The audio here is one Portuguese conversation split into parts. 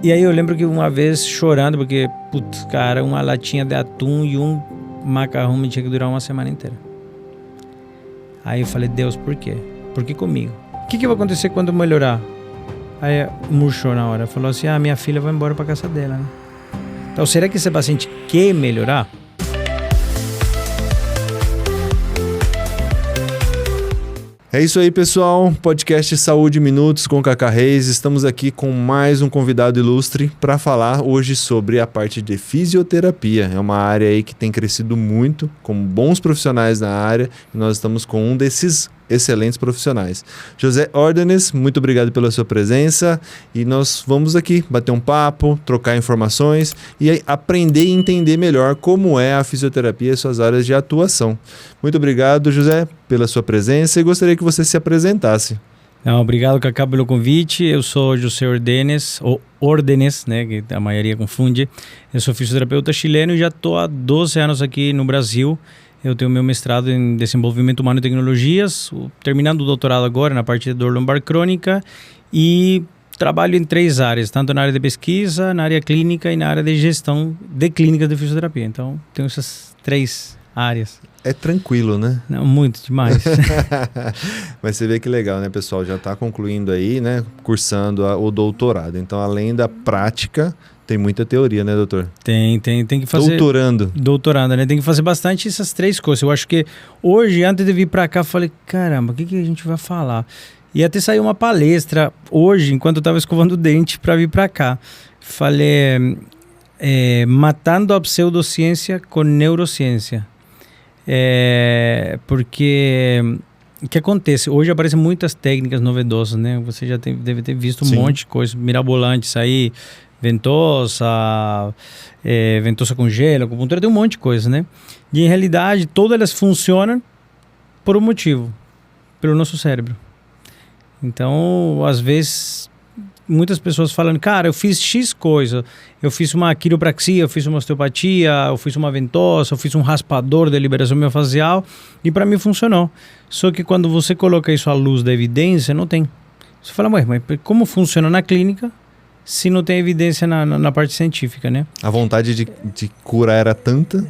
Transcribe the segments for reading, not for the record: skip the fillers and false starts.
E aí eu lembro que uma vez chorando, porque, putz, cara, uma latinha de atum e um macarrão me tinha que durar uma semana inteira. Aí eu falei, Deus, por quê? Por que comigo? O que vai acontecer quando eu melhorar? Aí murchou na hora, falou assim, minha filha vai embora pra casa dela, né? Então, será que esse paciente quer melhorar? É isso aí, pessoal. Podcast Saúde Minutos com Cacá Reis. Estamos aqui com mais um convidado ilustre para falar hoje sobre a parte de fisioterapia. É uma área aí que tem crescido muito, com bons profissionais na área, e nós estamos com um desses excelentes profissionais. José Ordenes, muito obrigado pela sua presença, e nós vamos aqui bater um papo, trocar informações e aprender e entender melhor como é a fisioterapia e suas áreas de atuação. Muito obrigado, José, pela sua presença, e gostaria que você se apresentasse. Não, obrigado, Cacá, pelo convite. Eu sou José Ordenes, ou Ordenes, né, que a maioria confunde. Eu sou fisioterapeuta chileno e já estou há 12 anos aqui no Brasil. Eu tenho meu mestrado em desenvolvimento humano e tecnologias, terminando o doutorado agora na parte de dor lombar crônica, e trabalho em 3 áreas, tanto na área de pesquisa, na área clínica e na área de gestão de clínicas de fisioterapia. Então, tenho essas 3 áreas. É tranquilo, né? Não, muito demais. Mas você vê que legal, né, pessoal? Já está concluindo aí, né, cursando o doutorado. Então, além da prática, tem muita teoria, né, doutor? Tem que fazer... Doutorando, né? Tem que fazer bastante essas 3 coisas. Eu acho que hoje, antes de vir para cá, eu falei, caramba, o que a gente vai falar? E até saiu uma palestra hoje, enquanto eu estava escovando o dente para vir para cá. Falei, matando a pseudociência com neurociência. Porque o que acontece? Hoje aparecem muitas técnicas novedosas, né? Você já deve ter visto um monte de coisa mirabolantes aí, ventosa com gelo, acupuntura, tem um monte de coisa, né? E em realidade, todas elas funcionam por um motivo, pelo nosso cérebro. Então, às vezes, muitas pessoas falam, cara, eu fiz X coisa, eu fiz uma quiropraxia, eu fiz uma osteopatia, eu fiz uma ventosa, eu fiz um raspador de liberação miofascial, e para mim funcionou. Só que quando você coloca isso à luz da evidência, não tem. Você fala, mas como funciona na clínica se não tem evidência na parte científica, né? A vontade de cura era tanta?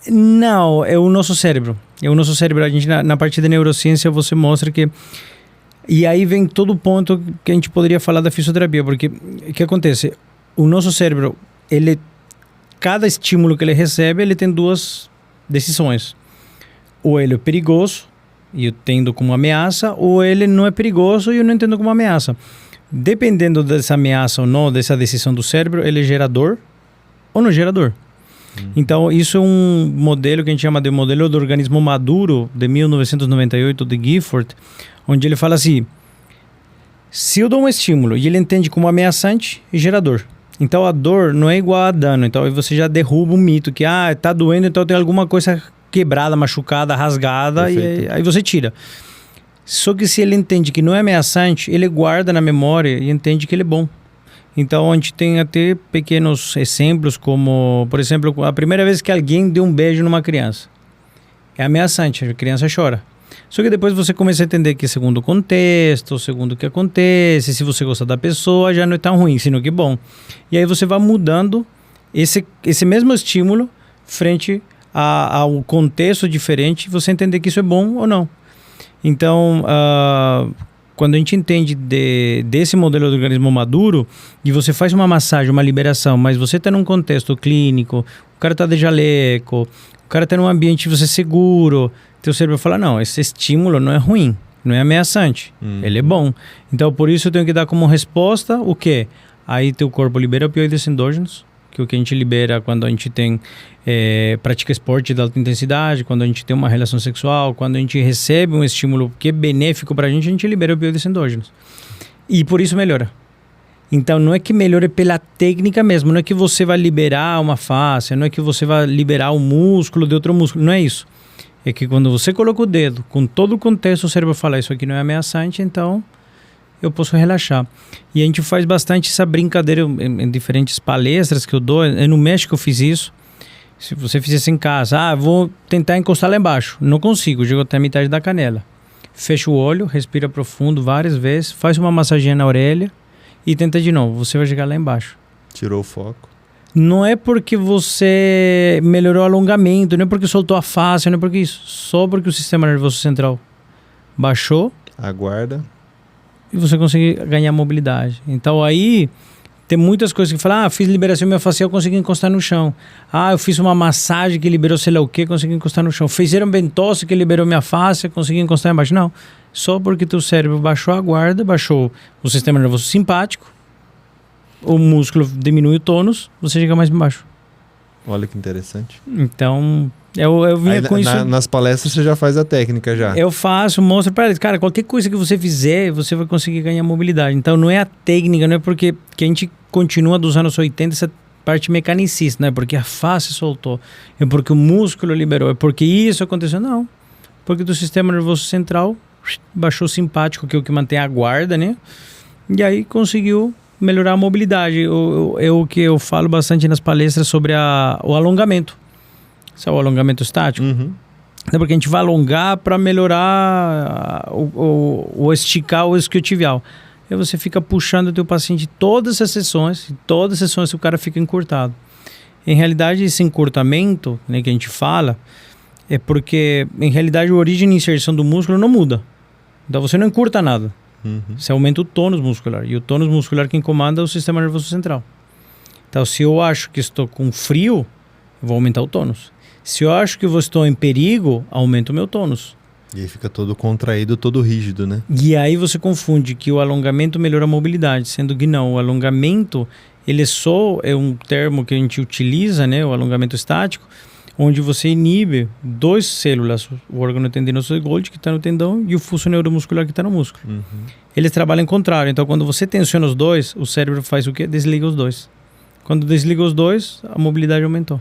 Não, é o nosso cérebro. A gente, na parte da neurociência, você mostra que... E aí vem todo o ponto que a gente poderia falar da fisioterapia, porque o que acontece? O nosso cérebro, cada estímulo que ele recebe, ele tem 2 decisões. Ou ele é perigoso, e eu entendo como ameaça, ou ele não é perigoso e eu não entendo como ameaça. Dependendo dessa ameaça ou não, dessa decisão do cérebro, ele é gerador ou não gerador. Então, isso é um modelo que a gente chama de modelo do organismo maduro, de 1998, de Gifford, onde ele fala assim, se eu dou um estímulo e ele entende como ameaçante, é gerador. Então, a dor não é igual a dano. Então, aí você já derruba um mito que, tá doendo, então tem alguma coisa quebrada, machucada, rasgada, e aí você tira. Só que se ele entende que não é ameaçante, ele guarda na memória e entende que ele é bom. Então, a gente tem até pequenos exemplos, como, por exemplo, a primeira vez que alguém deu um beijo numa criança. É ameaçante, a criança chora. Só que depois você começa a entender que segundo o contexto, segundo o que acontece, se você gosta da pessoa, já não é tão ruim, sino que bom. E aí você vai mudando esse mesmo estímulo frente ao contexto diferente, você entender que isso é bom ou não. Então, quando a gente entende desse modelo do organismo maduro, e você faz uma massagem, uma liberação, mas você está num contexto clínico, o cara está de jaleco, o cara está num ambiente você seguro, teu cérebro fala, não, esse estímulo não é ruim, não é ameaçante, ele é bom. Então, por isso eu tenho que dar como resposta o quê? Aí teu corpo libera opioides endógenos, que é o que a gente libera quando a gente tem pratica esporte de alta intensidade, quando a gente tem uma relação sexual, quando a gente recebe um estímulo que é benéfico para a gente libera opioides endógenos. E por isso melhora. Então não é que melhore pela técnica mesmo, não é que você vai liberar uma face, não é que você vai liberar o músculo de outro músculo, não é isso. É que quando você coloca o dedo, com todo o contexto, o cérebro fala, isso aqui não é ameaçante, então eu posso relaxar. E a gente faz bastante essa brincadeira em diferentes palestras que eu dou. No México eu fiz isso. Se você fizesse em casa, vou tentar encostar lá embaixo. Não consigo, chego até a metade da canela. Fecha o olho, respira profundo várias vezes, faz uma massaginha na orelha e tenta de novo. Você vai chegar lá embaixo. Tirou o foco. Não é porque você melhorou o alongamento, não é porque soltou a face, não é porque isso. Só porque o sistema nervoso central baixou. Aguarda. E você consegue ganhar mobilidade. Então aí tem muitas coisas que falam, fiz liberação miofascial, consegui encostar no chão. Eu fiz uma massagem que liberou sei lá o que, consegui encostar no chão. Fizeram bentosse que liberou minha face, consegui encostar embaixo. Não, só porque teu cérebro baixou a guarda, baixou o sistema nervoso simpático, o músculo diminui o tônus, você chega mais embaixo. Olha que interessante. Então, eu vinha com isso. Nas palestras você já faz a técnica já. Eu faço, mostro para eles. Cara, qualquer coisa que você fizer, você vai conseguir ganhar mobilidade. Então, não é a técnica, não é porque que a gente continua dos anos 80 essa parte mecanicista, não é porque a face soltou, é porque o músculo liberou, é porque isso aconteceu. Não, porque do sistema nervoso central baixou o simpático, que é o que mantém a guarda, né? E aí conseguiu melhorar a mobilidade. É o que eu falo bastante nas palestras sobre o alongamento. Sabe o alongamento estático? Uhum. É porque a gente vai alongar para melhorar o esticar o isquiotibial. Aí você fica puxando o teu paciente todas as sessões o cara fica encurtado. Em realidade, esse encurtamento, né, que a gente fala, é porque, em realidade, a origem e inserção do músculo não muda. Então você não encurta nada. Uhum. Você aumenta o tônus muscular. E o tônus muscular quem comanda é o sistema nervoso central. Então, se eu acho que estou com frio, eu vou aumentar o tônus. Se eu acho que eu estou em perigo, aumento o meu tônus. E aí fica todo contraído, todo rígido, né? E aí você confunde que o alongamento melhora a mobilidade, sendo que não. O alongamento, ele só é um termo que a gente utiliza, né? O alongamento estático, onde você inibe duas células, o órgão tendinoso de Golgi, que está no tendão, e o fluxo neuromuscular, que está no músculo. Uhum. Eles trabalham em contrário. Então, quando você tensiona os dois, o cérebro faz o quê? Desliga os dois. Quando desliga os dois, a mobilidade aumentou.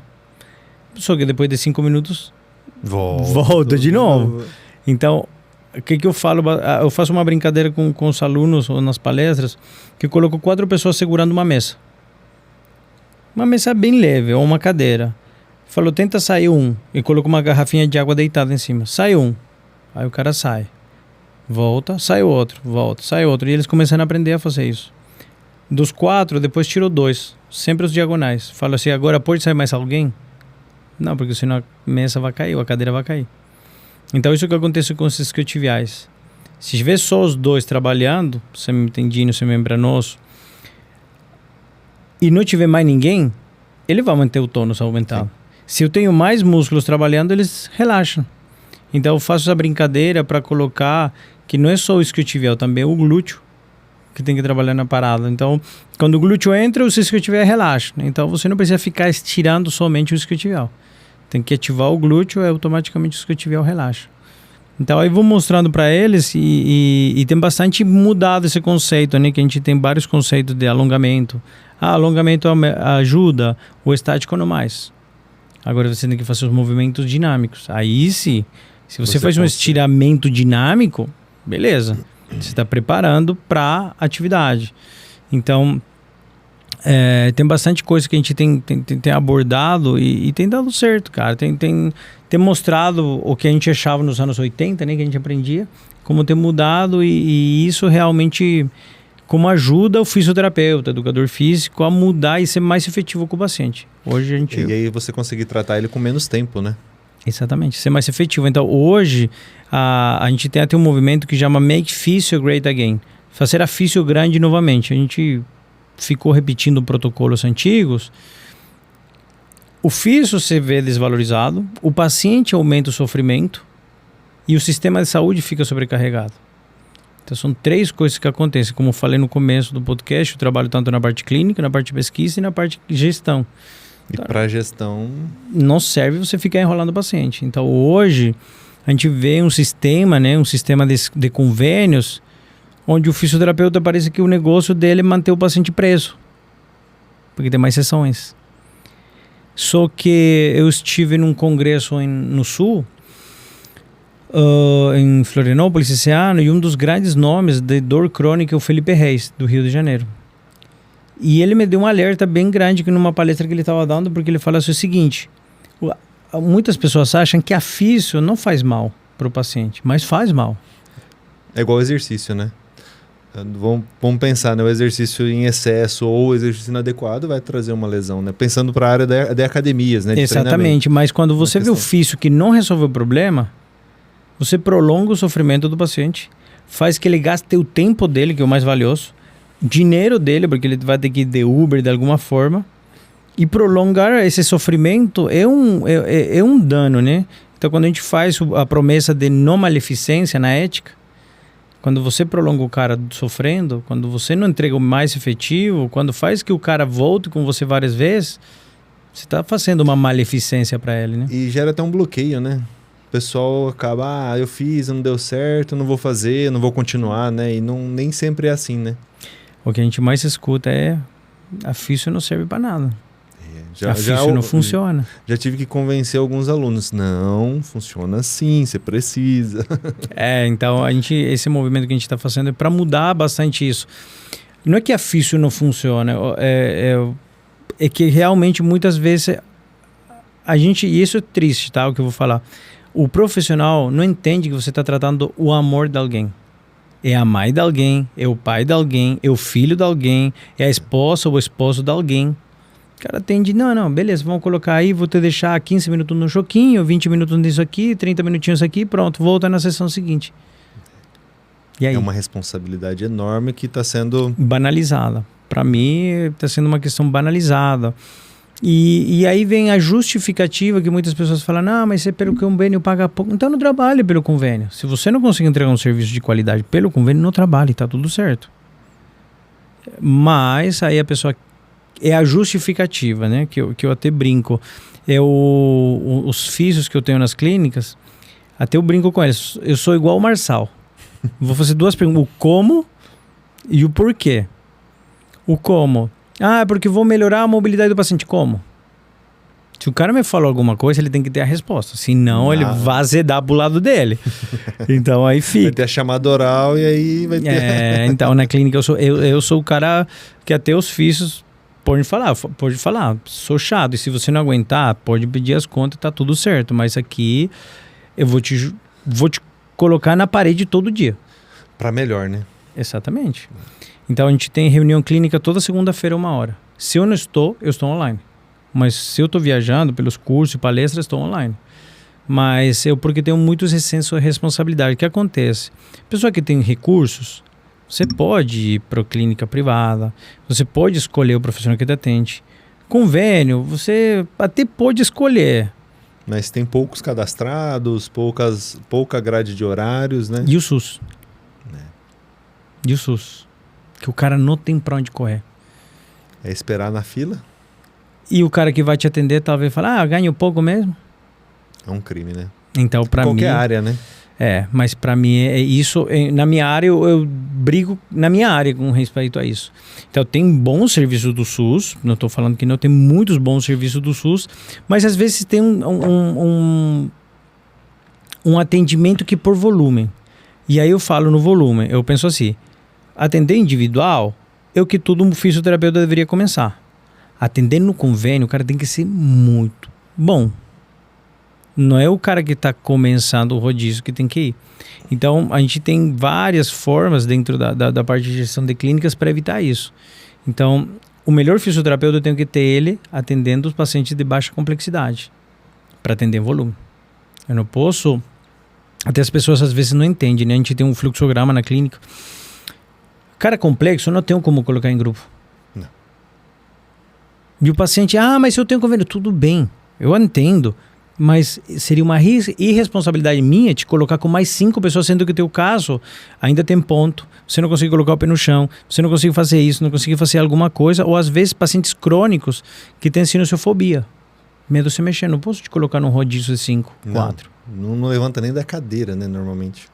Só que depois de 5 minutos, volta de novo. Então, o que eu falo? Eu faço uma brincadeira com os alunos ou nas palestras, que eu coloco 4 pessoas segurando uma mesa. Uma mesa bem leve, ou uma cadeira. Falou, tenta sair um. E coloco uma garrafinha de água deitada em cima. Sai um. Aí o cara sai. Volta, sai outro. Volta, sai outro. E eles começaram a aprender a fazer isso. Dos 4, depois tirou 2. Sempre os diagonais. Fala assim, agora pode sair mais alguém? Não, porque senão a mesa vai cair, ou a cadeira vai cair. Então, isso que acontece com os isquiotibiais. Se tiver só os dois trabalhando, semitendino, semembranoso, e não tiver mais ninguém, ele vai manter o tônus aumentado. Sim. Se eu tenho mais músculos trabalhando, eles relaxam. Então, eu faço essa brincadeira para colocar que não é só o isquiotibial, também é o glúteo que tem que trabalhar na parada. Então, quando o glúteo entra, o isquiotibial relaxa. Então, você não precisa ficar estirando somente o isquiotibial. Tem que ativar o glúteo e automaticamente o isquiotibial relaxa. Então, aí vou mostrando para eles e tem bastante mudado esse conceito, né? Que a gente tem vários conceitos de alongamento. Alongamento ajuda, o estático não mais. Agora você tem que fazer os movimentos dinâmicos. Aí sim, se você faz um estiramento dinâmico, beleza. Você está preparando para atividade. Então, tem bastante coisa que a gente tem abordado e tem dado certo, cara. Tem mostrado o que a gente achava nos anos 80, né? Que a gente aprendia, como tem mudado e isso realmente como ajuda o fisioterapeuta, educador físico a mudar e ser mais efetivo com o paciente. Hoje a gente... E aí você conseguir tratar ele com menos tempo, né? Exatamente, ser mais efetivo. Então hoje a gente tem até um movimento que chama Make Physio Great Again. Fazer a físio grande novamente. A gente ficou repetindo protocolos antigos. O físio se vê desvalorizado, o paciente aumenta o sofrimento e o sistema de saúde fica sobrecarregado. Então são 3 coisas que acontecem. Como eu falei no começo do podcast, eu trabalho tanto na parte clínica, na parte de pesquisa e na parte de gestão. E para a gestão... Não serve você ficar enrolando o paciente. Então hoje a gente vê um sistema, né, um sistema de convênios, onde o fisioterapeuta parece que o negócio dele é manter o paciente preso, porque tem mais sessões. Só que eu estive num congresso no Sul, em Florianópolis esse ano, e um dos grandes nomes de dor crônica é o Felipe Reis, do Rio de Janeiro. E ele me deu um alerta bem grande numa palestra que ele estava dando, porque ele fala assim, o seguinte, muitas pessoas acham que a físio não faz mal para o paciente, mas faz mal. É igual exercício, né? Vamos pensar, né? O exercício em excesso ou o exercício inadequado vai trazer uma lesão, né? Pensando para a área de academias, né? De Exatamente, mas quando você vê o físio que não resolve o problema, você prolonga o sofrimento do paciente, faz que ele gaste o tempo dele, que é o mais valioso, dinheiro dele, porque ele vai ter que ir de Uber de alguma forma, e prolongar esse sofrimento é um dano, né? Então, quando a gente faz a promessa de não maleficência na ética, quando você prolonga o cara sofrendo, quando você não entrega o mais efetivo, quando faz que o cara volte com você várias vezes, você está fazendo uma maleficência para ele, né? E gera até um bloqueio, né? O pessoal acaba, eu fiz, não deu certo, não vou fazer, não vou continuar, né? E nem sempre é assim, né? O que a gente mais escuta é a físio não serve para nada. A físio não funciona. Já tive que convencer alguns alunos. Não, funciona sim, você precisa. Então esse movimento que a gente está fazendo é para mudar bastante isso. Não é que a físio não funciona, é que realmente muitas vezes e isso é triste, tá? O que eu vou falar. O profissional não entende que você está tratando o amor de alguém. É a mãe de alguém, é o pai de alguém, é o filho de alguém, é a esposa ou o esposo de alguém. O cara atende, não, beleza, vamos colocar aí, vou te deixar 15 minutos no choquinho, 20 minutos nisso aqui, 30 minutinhos aqui, pronto, volta na sessão seguinte. E aí? É uma responsabilidade enorme que está sendo... banalizada. Para mim, está sendo uma questão banalizada. E aí vem a justificativa que muitas pessoas falam, mas é pelo convênio paga pouco. Então não trabalhe pelo convênio. Se você não conseguir entregar um serviço de qualidade pelo convênio, não trabalhe, está tudo certo. Mas aí a pessoa... É a justificativa, né? Que eu até brinco. Os físios que eu tenho nas clínicas, até eu brinco com eles. Eu sou igual o Marçal. Vou fazer duas perguntas. O como e o porquê. O como. É porque vou melhorar a mobilidade do paciente. Como? Se o cara me falou alguma coisa, ele tem que ter a resposta. Senão, ele vai azedar pro lado dele. Então, aí fica. Vai ter a chamada oral e aí vai ter... Então, na clínica, eu sou o cara que até os físios... Pode falar, sou chato. E se você não aguentar, pode pedir as contas, tá tudo certo. Mas aqui eu vou te colocar na parede todo dia. Para melhor, né? Exatamente. Então a gente tem reunião clínica toda segunda-feira, 1h. Se eu não estou, eu estou online. Mas se eu estou viajando pelos cursos e palestras, estou online. Mas porque tenho muitos senso de responsabilidade. O que acontece? Pessoa que tem recursos... Você pode ir para a clínica privada, você pode escolher o profissional que te atende. Convênio, você até pode escolher. Mas tem poucos cadastrados, pouca grade de horários, né? E o SUS? E o SUS? Que o cara não tem para onde correr. É esperar na fila? E o cara que vai te atender talvez fale, ganho pouco mesmo? É um crime, né? Então, para mim... Qualquer área, né? Mas para mim é isso. Na minha área, eu brigo na minha área com respeito a isso. Então, tem bons serviços do SUS. Não estou falando que não, tem muitos bons serviços do SUS. Mas às vezes tem um atendimento que por volume. E aí eu falo no volume. Eu penso assim, atender individual é o que todo fisioterapeuta deveria começar. Atender no convênio, o cara tem que ser muito bom. Não é o cara que está começando o rodízio que tem que ir. Então, a gente tem várias formas dentro da parte de gestão de clínicas para evitar isso. Então, o melhor fisioterapeuta eu tenho que ter ele atendendo os pacientes de baixa complexidade, para atender volume. Eu não posso... Até as pessoas às vezes não entendem, né? A gente tem um fluxograma na clínica. Cara complexo, eu não tenho como colocar em grupo. Não. E o paciente, mas se eu tenho convênio, tudo bem, eu entendo. Mas seria uma irresponsabilidade minha te colocar com mais 5 pessoas, sendo que o teu caso ainda tem ponto. Você não consegue colocar o pé no chão, você não consegue fazer isso, não consegue fazer alguma coisa. Ou às vezes pacientes crônicos que têm sinusofobia. Medo de se mexer. Não posso te colocar num rodízio de 5, 4. Não levanta nem da cadeira, né, normalmente.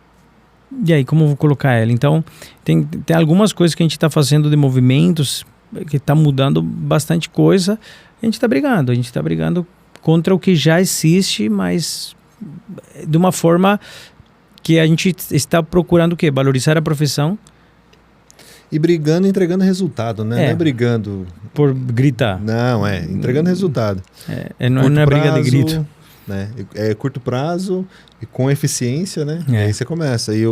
E aí, como eu vou colocar ela? Então, tem algumas coisas que a gente está fazendo de movimentos, que está mudando bastante coisa. A gente está brigando contra o que já existe, mas de uma forma que a gente está procurando o quê? Valorizar a profissão. E brigando e entregando resultado, né? Não é brigando... por gritar. Não, entregando resultado. Não é briga de grito. Né? É curto prazo e com eficiência, né? E aí você começa. E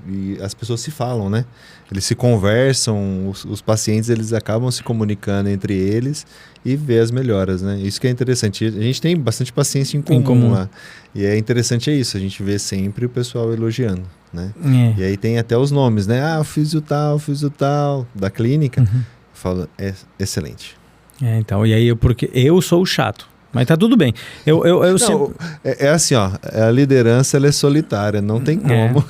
E as pessoas se falam, né? Eles se conversam, os pacientes eles acabam se comunicando entre eles e vê as melhoras, né? Isso que é interessante. A gente tem bastante paciência em comum lá. E é interessante isso, a gente vê sempre o pessoal elogiando, né? E aí tem até os nomes, né? Ah, fiz o tal, da clínica. Fala, é excelente. Então, e aí, porque eu sou o chato. Mas tá tudo bem. Eu sempre... É assim, ó. A liderança, ela é solitária. Não tem como.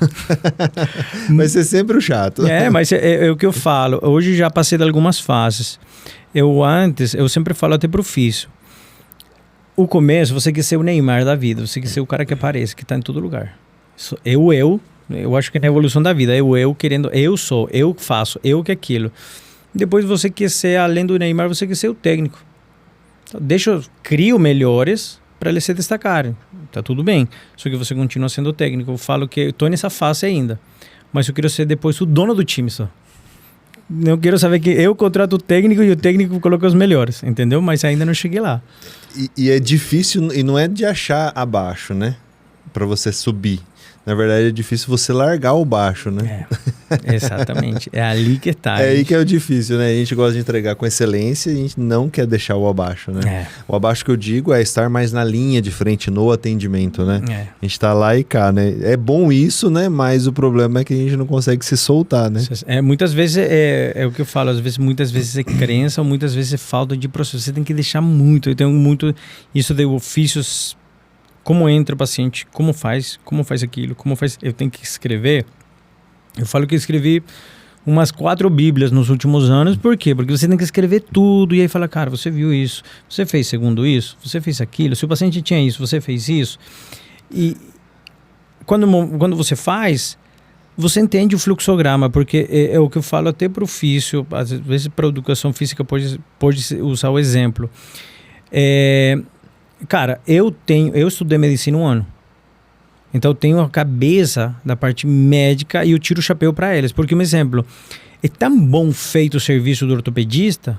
Vai ser sempre o chato. Mas é o que eu falo. Hoje já passei de algumas fases. Eu sempre falo até pro Físio. O começo, você quer ser o Neymar da vida. Você quer ser o cara que aparece, que tá em todo lugar. Eu acho que é na evolução da vida. Eu querendo... Eu sou, eu faço, eu que aquilo. Depois você quer ser, além do Neymar, você quer ser o técnico. Crio melhores para eles se destacarem. Tá tudo bem. Só que você continua sendo técnico. Eu falo que eu tô nessa fase ainda. Mas eu quero ser depois o dono do time só. Eu quero saber que eu contrato o técnico e o técnico coloca os melhores. Entendeu? Mas ainda não cheguei lá. E é difícil, e não é de achar abaixo, né? Para você subir. Na verdade, é difícil você largar o baixo, né? Exatamente. É ali que tá. É aí que é o difícil, né? A gente gosta de entregar com excelência e a gente não quer deixar o abaixo, né? O abaixo que eu digo é estar mais na linha de frente no atendimento, né? A gente tá lá e cá, né? É bom isso, né? Mas o problema é que a gente não consegue se soltar, né? Muitas vezes é o que eu falo, muitas vezes é crença, ou muitas vezes é falta de processo. Você tem que deixar muito. Eu tenho muito isso de ofícios. Como entra o paciente, como faz aquilo, eu tenho que escrever. Eu falo que eu escrevi umas 4 bíblias nos últimos anos. Por quê? Porque você tem que escrever tudo e aí fala, cara, você viu isso, você fez segundo isso, você fez aquilo, se o paciente tinha isso, você fez isso. E quando você faz, você entende o fluxograma, porque é o que eu falo até para o físio, às vezes para a educação física pode usar o exemplo. Cara, eu estudei medicina 1 ano. Então eu tenho a cabeça da parte médica e eu tiro o chapéu para eles. Porque, um exemplo, é tão bom feito o serviço do ortopedista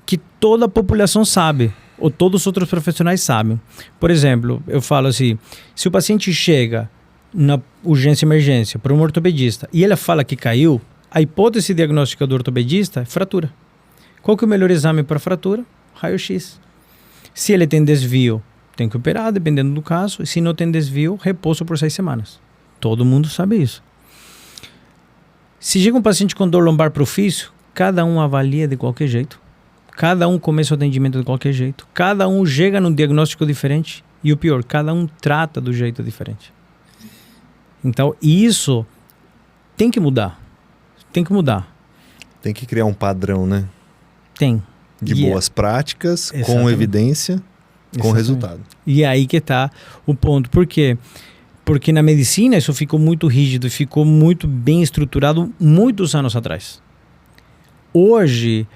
que toda a população sabe, ou todos os outros profissionais sabem. Por exemplo, eu falo assim, se o paciente chega na urgência e emergência para um ortopedista e ele fala que caiu, a hipótese diagnóstica do ortopedista é fratura. Qual que é o melhor exame para fratura? Raio-X. Se ele tem desvio, tem que operar, dependendo do caso. E se não tem desvio, repouso por 6 semanas. Todo mundo sabe isso. Se chega um paciente com dor lombar para o físio, cada um avalia de qualquer jeito. Cada um começa o atendimento de qualquer jeito. Cada um chega num diagnóstico diferente. E o pior, cada um trata do jeito diferente. Então, isso tem que mudar. Tem que mudar. Tem que criar um padrão, né? Tem. De boas práticas, com evidência, com resultado. E aí que está o ponto. Por quê? Porque na medicina isso ficou muito rígido, ficou muito bem estruturado muitos anos atrás. Hoje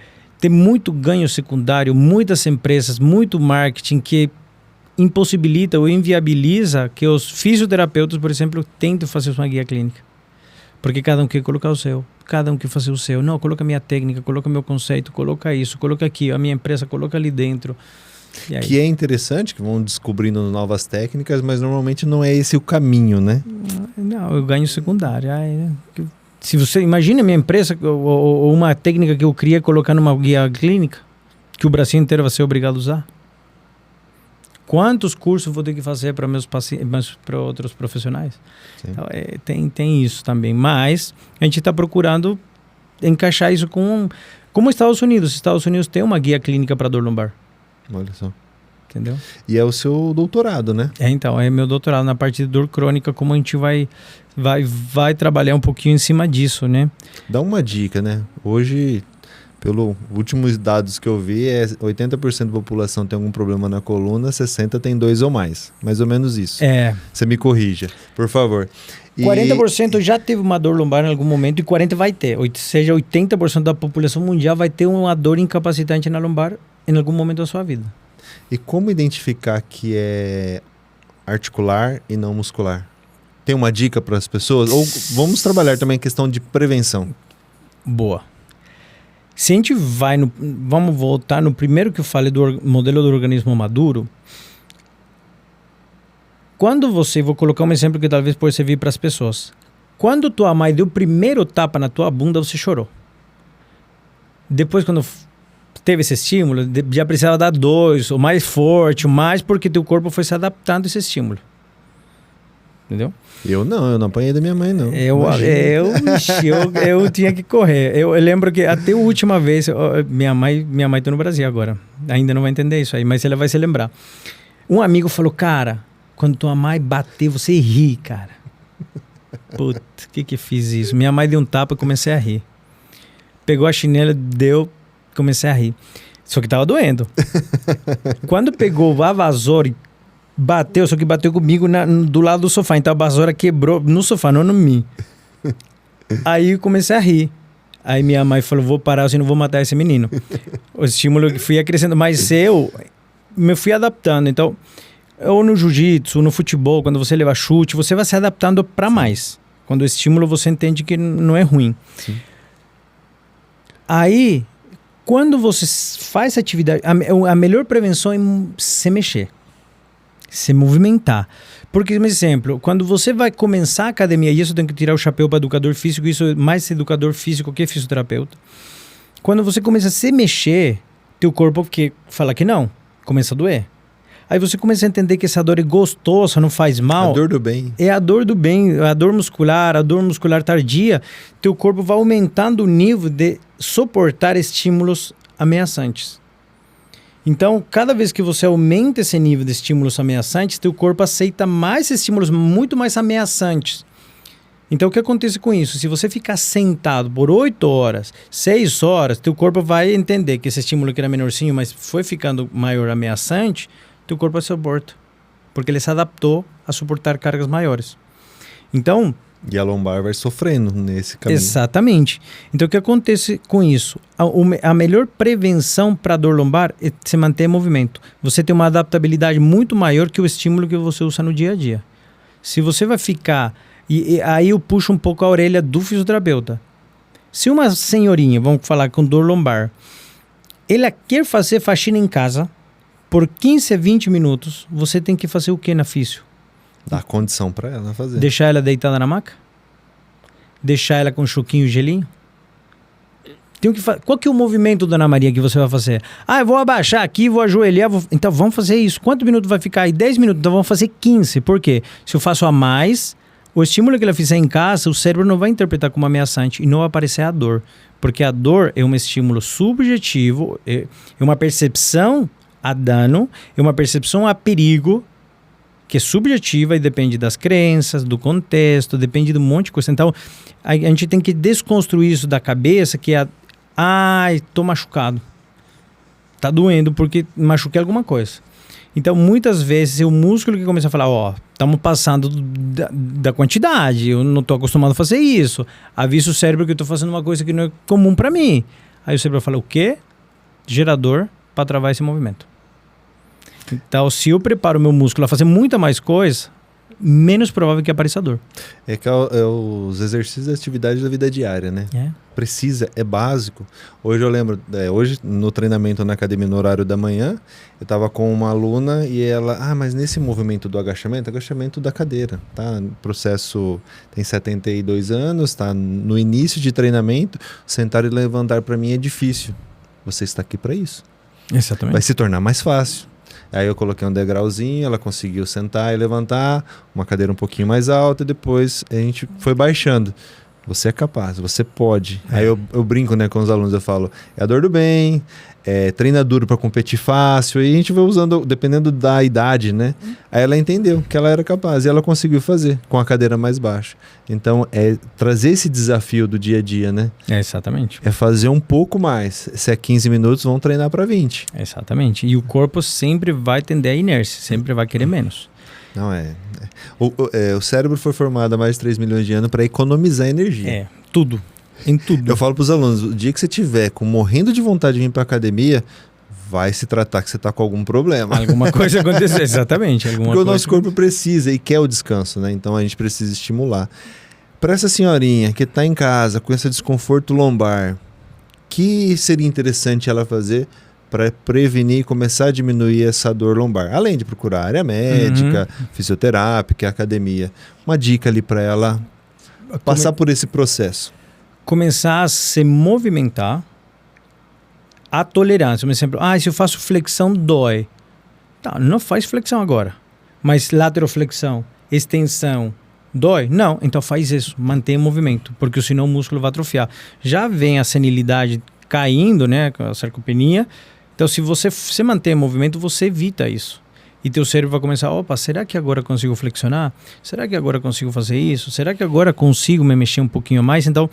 tem muito ganho secundário, muitas empresas, muito marketing que impossibilita ou inviabiliza que os fisioterapeutas, por exemplo, tentem fazer uma guia clínica. Porque cada um quer colocar o seu, cada um quer fazer o seu. Não, coloca a minha técnica, coloca meu conceito, coloca isso, coloca aqui, a minha empresa coloca ali dentro. Que é interessante, que vão descobrindo novas técnicas, mas normalmente não é esse o caminho, né? Não, eu ganho secundário. Se você imagina a minha empresa ou uma técnica que eu queria colocar numa guia clínica, que o Brasil inteiro vai ser obrigado a usar. Quantos cursos vou ter que fazer para meus pacientes, para outros profissionais? Então, tem isso também. Mas a gente está procurando encaixar isso com... Como os Estados Unidos. Os Estados Unidos tem uma guia clínica para dor lombar. Olha só. Entendeu? E é o seu doutorado, né? Então, é meu doutorado na parte de dor crônica, como a gente vai trabalhar um pouquinho em cima disso, né? Dá uma dica, né? Hoje... Pelos últimos dados que eu vi, 80% da população tem algum problema na coluna, 60% tem 2 ou mais. Mais ou menos isso. Você me corrija, por favor. 40% já teve uma dor lombar em algum momento e 40% vai ter. Ou seja, 80% da população mundial vai ter uma dor incapacitante na lombar em algum momento da sua vida. E como identificar que é articular e não muscular? Tem uma dica para as pessoas? Ou vamos trabalhar também a questão de prevenção. Boa. Se a gente vamos voltar no primeiro que eu falei do modelo do organismo maduro. Vou colocar um exemplo que talvez possa servir para as pessoas. Quando tua mãe deu o primeiro tapa na tua bunda, você chorou. Depois, quando teve esse estímulo, já precisava dar 2, ou mais forte, mais porque teu corpo foi se adaptando a esse estímulo. Entendeu? Eu não apanhei da minha mãe, não. Eu tinha que correr. Eu lembro que até a última vez, minha mãe tá no Brasil agora, ainda não vai entender isso aí, mas ela vai se lembrar. Um amigo falou, cara, quando tua mãe bater, você ri, cara. Puta, que fiz isso? Minha mãe deu um tapa e comecei a rir. Pegou a chinela, comecei a rir. Só que tava doendo. Quando pegou a vassoura e bateu, só que bateu comigo do lado do sofá. Então a vassoura quebrou no sofá, não em mim. Aí eu comecei a rir. Aí minha mãe falou, vou parar, senão vou matar esse menino. O estímulo que fui acrescentando. Mas eu me fui adaptando. Então, ou no jiu-jitsu, no futebol, quando você leva chute, você vai se adaptando para mais. Quando o estímulo você entende que não é ruim. Sim. Aí, quando você faz atividade, a melhor prevenção é se mexer. Se movimentar. Porque, por exemplo, quando você vai começar a academia, e isso tem que tirar o chapéu para educador físico, isso é mais educador físico que fisioterapeuta. Quando você começa a se mexer, teu corpo fala que não, começa a doer. Aí você começa a entender que essa dor é gostosa, não faz mal. A dor do bem. É a dor do bem, a dor muscular tardia. Teu corpo vai aumentando o nível de suportar estímulos ameaçantes. Então, cada vez que você aumenta esse nível de estímulos ameaçantes, teu corpo aceita mais estímulos muito mais ameaçantes. Então, o que acontece com isso? Se você ficar sentado por 8 horas, 6 horas, teu corpo vai entender que esse estímulo que era menorzinho, mas foi ficando maior ameaçante, teu corpo suporta. Porque ele se adaptou a suportar cargas maiores. Então... E a lombar vai sofrendo nesse caminho. Exatamente. Então, o que acontece com isso? A melhor prevenção para a dor lombar é se manter em movimento. Você tem uma adaptabilidade muito maior que o estímulo que você usa no dia a dia. Se você vai ficar... E aí eu puxo um pouco a orelha do fisioterapeuta. Se uma senhorinha, vamos falar com dor lombar, ela quer fazer faxina em casa, por 15 a 20 minutos, você tem que fazer o que na físio? Dá condição para ela fazer. Deixar ela deitada na maca? Deixar ela com choquinho e gelinho? Qual que é o movimento, Dona Maria, que você vai fazer? Eu vou abaixar aqui, vou ajoelhar. Então vamos fazer isso. Quantos minutos vai ficar aí? 10 minutos. Então vamos fazer 15. Por quê? Se eu faço a mais, o estímulo que ela fizer em casa, o cérebro não vai interpretar como ameaçante e não vai aparecer a dor. Porque a dor é um estímulo subjetivo, é uma percepção a dano, é uma percepção a perigo, que é subjetiva e depende das crenças, do contexto, depende de um monte de coisa. Então, a gente tem que desconstruir isso da cabeça, que é tô machucado. Tá doendo porque machuquei alguma coisa. Então, muitas vezes, é o músculo que começa a falar, estamos passando da quantidade, eu não estou acostumado a fazer isso. Avisa o cérebro que eu estou fazendo uma coisa que não é comum para mim. Aí o cérebro fala, o quê? Gerador para travar esse movimento. Então, se eu preparo o meu músculo a fazer muita mais coisa, menos provável que apareça dor. É que é os exercícios da atividade da vida diária, né? Precisa, é básico. Hoje eu lembro, hoje no treinamento na academia no horário da manhã, eu estava com uma aluna e ela, mas nesse movimento do agachamento da cadeira, tá? O processo tem 72 anos, tá no início de treinamento, sentar e levantar para mim é difícil. Você está aqui para isso. Exatamente. Vai se tornar mais fácil. Aí eu coloquei um degrauzinho, ela conseguiu sentar e levantar, uma cadeira um pouquinho mais alta, e depois a gente foi baixando. Você é capaz, você pode. Aí eu brinco, né, com os alunos, eu falo, é a dor do bem, treina duro para competir fácil, e a gente vai usando, dependendo da idade, né? Aí ela entendeu que ela era capaz, e ela conseguiu fazer com a cadeira mais baixa. Então, é trazer esse desafio do dia a dia, né? Exatamente. É fazer um pouco mais. Se é 15 minutos, vamos treinar para 20. Exatamente. E o corpo sempre vai tender à inércia, sempre vai querer menos. Não o cérebro foi formado há mais de 3 milhões de anos para economizar energia. Tudo. Em tudo. Eu falo para os alunos, o dia que você tiver morrendo de vontade de vir para academia, vai se tratar que você está com algum problema. Alguma coisa aconteceu, exatamente. Porque o nosso corpo precisa e quer o descanso, né? Então a gente precisa estimular. Para essa senhorinha que está em casa com esse desconforto lombar, que seria interessante ela fazer para prevenir e começar a diminuir essa dor lombar? Além de procurar área médica, fisioterápica, academia. Uma dica ali para ela. Passar por esse processo. Começar a se movimentar, a tolerância. Por exemplo, se eu faço flexão, dói. Tá, não faz flexão agora. Mas lateroflexão, extensão, dói? Não, então faz isso, mantém o movimento, porque senão o músculo vai atrofiar. Já vem a senilidade caindo, né, com a sarcopenia. Então, se você se mantém em movimento, você evita isso. E teu cérebro vai começar, opa, será que agora consigo flexionar? Será que agora consigo fazer isso? Será que agora consigo me mexer um pouquinho mais? Então,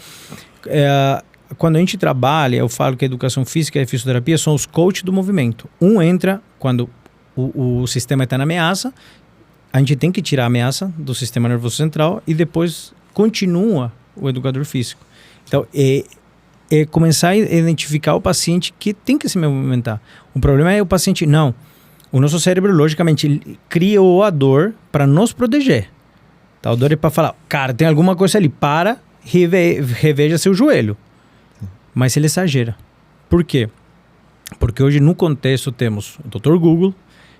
quando a gente trabalha, eu falo que a educação física e a fisioterapia são os coaches do movimento. Um entra quando o sistema está na ameaça, a gente tem que tirar a ameaça do sistema nervoso central e depois continua o educador físico. Então, é começar a identificar o paciente que tem que se movimentar. O problema é o paciente, não. O nosso cérebro, logicamente, criou a dor para nos proteger. Tá? A dor é para falar, cara, tem alguma coisa ali, para, reveja seu joelho. Mas ele exagera. Por quê? Porque hoje no contexto temos o Dr. Google,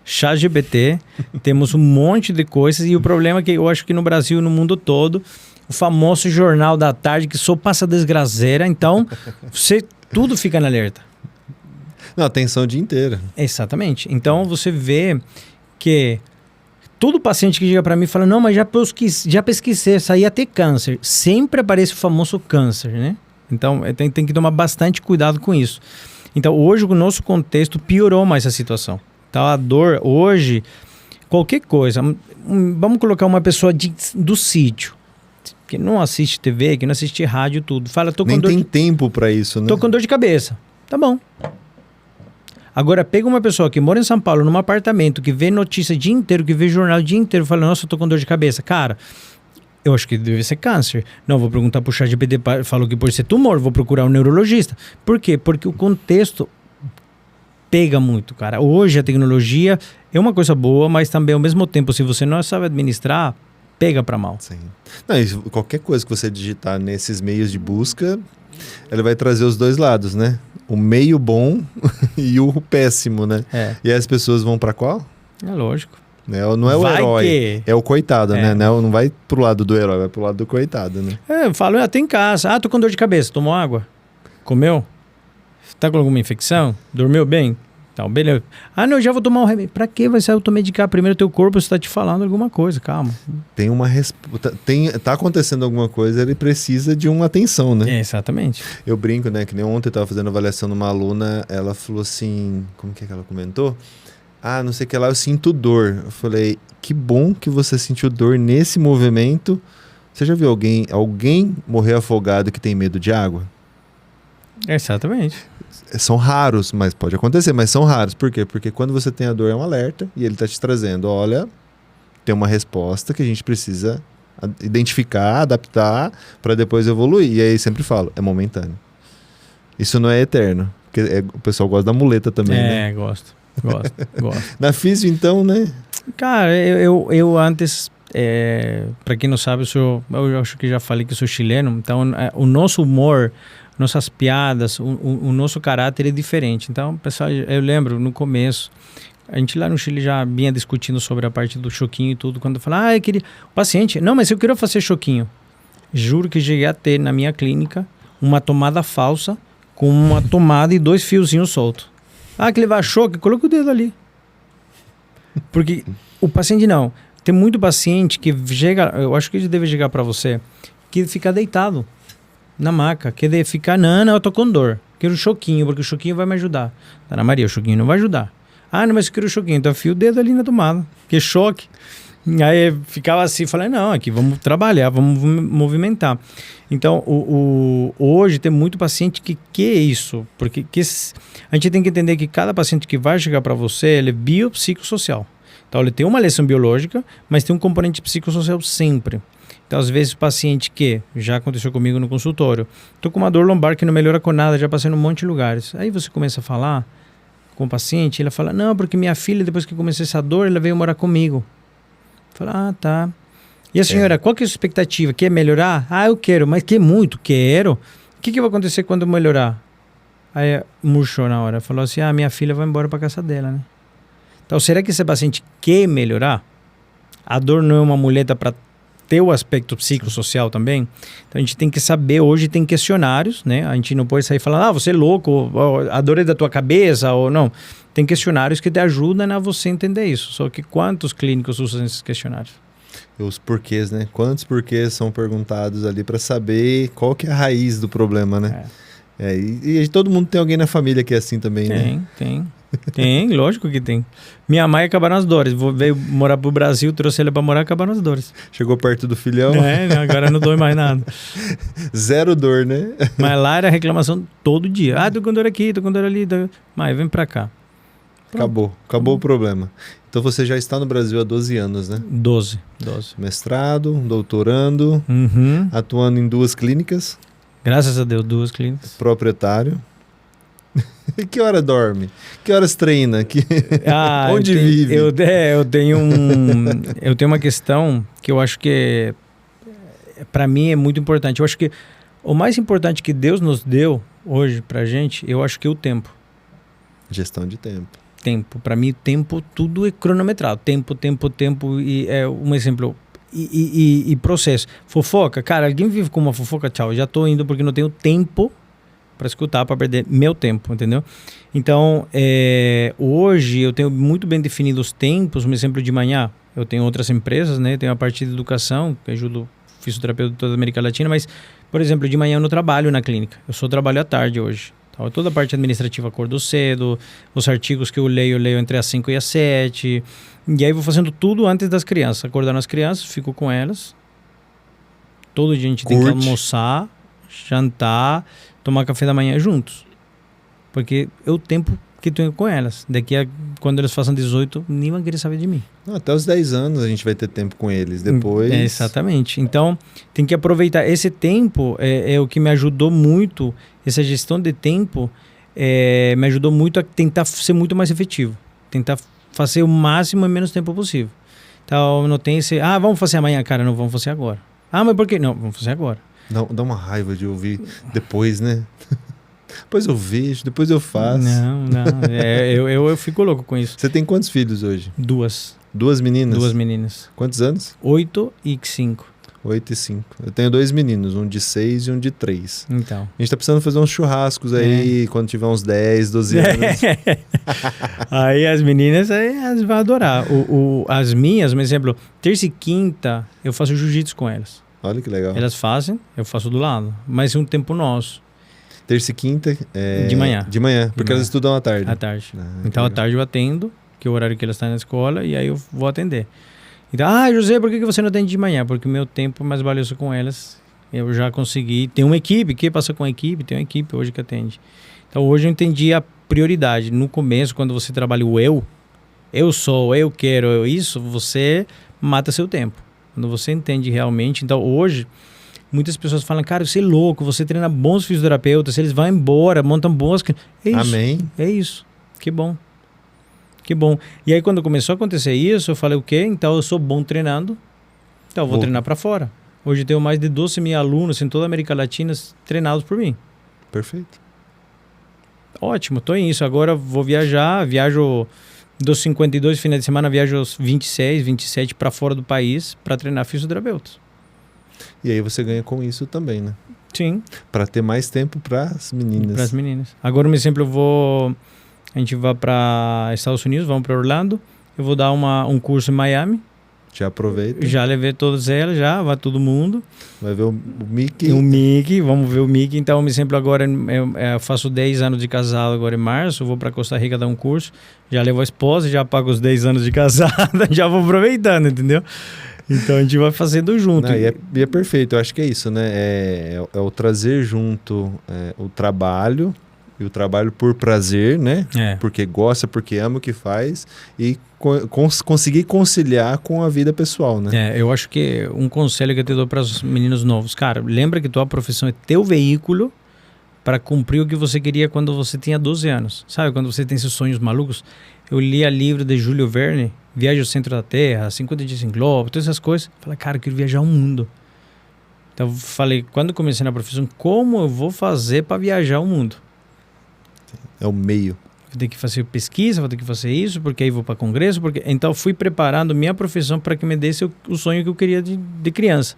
ChatGPT, temos um monte de coisas e o problema é que eu acho que no Brasil e no mundo todo, o famoso jornal da tarde que só passa desgraceira, então tudo fica na alerta. Não, atenção o dia inteiro. Exatamente. Então você vê que todo paciente que chega para mim fala, não, mas já pesquisei, isso aí ia ter câncer. Sempre aparece o famoso câncer, né? Então tem que tomar bastante cuidado com isso. Então hoje o nosso contexto piorou mais a situação. Então a dor hoje, qualquer coisa, vamos colocar uma pessoa do sítio, que não assiste TV, que não assiste rádio, tudo. Fala, tô com dor. Nem tem tempo para isso, né? Tô com dor de cabeça. Tá bom. Agora, pega uma pessoa que mora em São Paulo, num apartamento, que vê notícia o dia inteiro, que vê jornal o dia inteiro, fala, nossa, eu tô com dor de cabeça. Cara, eu acho que deve ser câncer. Não, vou perguntar pro ChatGPT, falou que pode ser tumor, vou procurar um neurologista. Por quê? Porque o contexto pega muito, cara. Hoje a tecnologia é uma coisa boa, mas também ao mesmo tempo, se você não sabe administrar, pega para mal. Sim. Não, qualquer coisa que você digitar nesses meios de busca, ela vai trazer os dois lados, né? O meio bom e o péssimo, né? É. E aí as pessoas vão para qual? É lógico. Não é o herói, é o coitado, né? Não vai pro lado do herói, vai pro lado do coitado, né? Eu falo, tem em casa. Tô com dor de cabeça, tomou água? Comeu? Tá com alguma infecção? Dormiu bem? Então, beleza. Não, já vou tomar um remédio. Pra que vai ser automedicar? Primeiro teu corpo está te falando alguma coisa, calma. Tem uma tá acontecendo alguma coisa, ele precisa de uma atenção, né? Exatamente. Eu brinco, né? Que nem ontem eu tava fazendo avaliação numa aluna, ela falou assim, como que ela comentou? Não sei o que lá, eu sinto dor. Eu falei, que bom que você sentiu dor nesse movimento. Você já viu alguém morrer afogado que tem medo de água? Exatamente. São raros, mas pode acontecer, mas são raros. Por quê? Porque quando você tem a dor é um alerta e ele está te trazendo, olha, tem uma resposta que a gente precisa identificar, adaptar para depois evoluir. E aí sempre falo, é momentâneo. Isso não é eterno, porque o pessoal gosta da muleta também, né? Gosto. Na físio então, né? Cara, eu antes, para quem não sabe, eu acho que já falei que sou chileno, então o nosso humor, nossas piadas, o nosso caráter é diferente. Então, pessoal, eu lembro no começo, a gente lá no Chile já vinha discutindo sobre a parte do choquinho e tudo, quando eu falava, eu queria... O paciente, não, mas eu queria fazer choquinho. Juro que cheguei a ter na minha clínica uma tomada falsa com uma tomada e 2 fiozinhos soltos. Que levar choque, coloca o dedo ali. Porque o paciente não. Tem muito paciente que chega, eu acho que ele deve chegar para você, que fica deitado na maca, que ficar, não, eu tô com dor, quero um choquinho, porque o choquinho vai me ajudar. Ana Maria, o choquinho não vai ajudar. Não, mas eu quero um choquinho, então afio o dedo ali na tomada, que choque. Aí ficava assim, falei, não, aqui vamos trabalhar, vamos movimentar. Então, hoje tem muito paciente que é isso, porque a gente tem que entender que cada paciente que vai chegar para você, ele é biopsicossocial. Então, ele tem uma lesão biológica, mas tem um componente psicossocial sempre. Então, às vezes, o paciente que, já aconteceu comigo no consultório, tô com uma dor lombar que não melhora com nada, já passei num monte de lugares. Aí você começa a falar com o paciente, ele fala, não, porque minha filha, depois que começou essa dor, ela veio morar comigo. Fala, tá. E a senhora, qual que é a sua expectativa? Quer melhorar? Eu quero, mas que muito, quero. O que vai acontecer quando eu melhorar? Aí murchou na hora, falou assim, minha filha vai embora para casa dela, né? Então, será que esse paciente quer melhorar? A dor não é uma muleta para ter o aspecto psicossocial também. Então a gente tem que saber, hoje tem questionários, né? A gente não pode sair falando, você é louco, a dor é da tua cabeça, ou não. Tem questionários que te ajudam a você entender isso. Só que quantos clínicos usam esses questionários? Os porquês, né? Quantos porquês são perguntados ali para saber qual que é a raiz do problema, né? E todo mundo tem alguém na família que é assim também, né? Tem, lógico que tem. Minha mãe acabaram as dores. Veio morar pro Brasil, trouxe ela pra morar, acabaram as dores. Chegou perto do filhão. Agora não dói mais nada. Zero dor, né? Mas lá era reclamação todo dia. Tô com dor aqui, tô com dor ali. Mas vem pra cá. Acabou o problema. Então você já está no Brasil há 12 anos, né? 12. Mestrado, doutorando, atuando em 2 clínicas. Graças a Deus, 2 clínicas. Proprietário. Que hora dorme? Que horas treina? Onde vive? Eu tenho uma questão que eu acho que para mim é muito importante. Eu acho que o mais importante que Deus nos deu hoje pra gente, eu acho que é o tempo. Gestão de tempo. Tempo. Para mim, tempo, tudo é cronometrado. Tempo. E é um exemplo. E processo. Fofoca. Cara, alguém vive com uma fofoca? Tchau. Eu já tô indo porque não tenho tempo para escutar, para perder meu tempo, entendeu? Então, hoje eu tenho muito bem definido os tempos. Um exemplo, de manhã, eu tenho outras empresas, né? Tenho a parte de educação, que ajudo fisioterapeuta de toda a América Latina, mas, por exemplo, de manhã eu não trabalho na clínica. Eu só trabalho à tarde hoje. Então, toda a parte administrativa acordo cedo, os artigos que eu leio entre as 5 e as 7. E aí vou fazendo tudo antes das crianças. Acordando as crianças, fico com elas. Todo dia a gente tem que almoçar, jantar, tomar café da manhã juntos. Porque é o tempo que tenho com elas. Daqui a quando eles façam 18, ninguém vai querer saber de mim. Até os 10 anos a gente vai ter tempo com eles. Depois... exatamente. Então, tem que aproveitar. Esse tempo é o que me ajudou muito. Essa gestão de tempo me ajudou muito a tentar ser muito mais efetivo. Tentar fazer o máximo em menos tempo possível. Então, não tem esse... vamos fazer amanhã, cara. Não, vamos fazer agora. Mas por quê? Não, vamos fazer agora. Dá uma raiva de ouvir depois, né? Depois eu vejo, depois eu faço. Não. Eu fico louco com isso. Você tem quantos filhos hoje? 2. 2 meninas? 2 meninas. Quantos anos? 8 e 5. 8 e 5. Eu tenho 2 meninos, um de 6 e um de 3. Então. A gente tá precisando fazer uns churrascos aí, quando tiver uns 10, 12 anos. Aí as meninas elas vão adorar. As minhas, por exemplo, terça e quinta, eu faço jiu-jitsu com elas. Olha que legal. Elas fazem, eu faço do lado. Mas é um tempo nosso. Terça e quinta de manhã. De manhã, porque elas estudam à tarde. À tarde. Então, à tarde eu atendo, que é o horário que elas estão na escola, e aí eu vou atender. Então, José, por que você não atende de manhã? Porque o meu tempo é mais valioso com elas. Eu já consegui. Tem uma equipe, que passa com a equipe? Tem uma equipe hoje que atende. Então, hoje eu entendi a prioridade. No começo, quando você trabalha o eu sou, eu quero, isso, você mata seu tempo. Quando você entende realmente. Então, hoje... Muitas pessoas falam, cara, você é louco, você treina bons fisioterapeutas, eles vão embora, montam boas... É isso. Amém. É isso. Que bom. Que bom. E aí, quando começou a acontecer isso, eu falei, o quê? Então, eu sou bom treinando, então eu vou treinar para fora. Hoje eu tenho mais de 12 mil alunos em toda a América Latina treinados por mim. Perfeito. Ótimo, estou em isso. Agora vou viajo dos 52 finais de semana, viajo aos 26, 27 para fora do país para treinar fisioterapeutas. E aí você ganha com isso também, né? Sim. Para ter mais tempo para as meninas. Para as meninas. Agora, por exemplo, a gente vai para Estados Unidos, vamos para Orlando. Eu vou dar um curso em Miami. Já aproveita. Já levei todas elas, vai todo mundo. Vai ver o Mickey. O Mickey, vamos ver o Mickey. Então, por exemplo, agora eu faço 10 anos de casado agora em março. Vou para Costa Rica dar um curso. Já levo a esposa, já pago os 10 anos de casada. Já vou aproveitando, entendeu? Então a gente vai fazendo junto. Não, e é perfeito, eu acho que é isso, né? É o trazer junto o trabalho, e o trabalho por prazer, né? Porque gosta, porque ama o que faz, e conseguir conciliar com a vida pessoal, né? Eu acho que um conselho que eu te dou para os meninos novos, cara, lembra que tua profissão é teu veículo para cumprir o que você queria quando você tinha 12 anos. Sabe, quando você tem esses sonhos malucos? Eu li o livro de Júlio Verne, Viagem ao Centro da Terra, 50 dias em globo, todas essas coisas. Falei, cara, eu quero viajar o mundo. Então, eu falei, quando comecei na profissão, como eu vou fazer para viajar o mundo? É o meio. vou ter que fazer pesquisa, vou ter que fazer isso, porque aí vou para congresso, porque então fui preparando minha profissão para que me desse o sonho que eu queria de criança.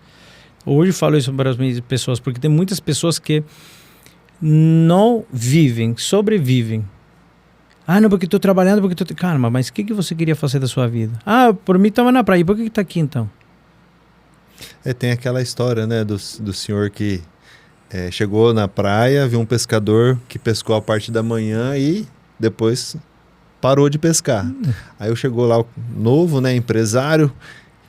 Hoje eu falo isso para as minhas pessoas, porque tem muitas pessoas que não vivem, sobrevivem. Ah, não, porque estou trabalhando, porque estou... Calma, mas o que você queria fazer da sua vida? Ah, por mim estava na praia, por que está aqui então? Tem aquela história, né, do senhor que chegou na praia, viu um pescador que pescou a parte da manhã e depois parou de pescar. Aí chegou lá o novo, né, empresário,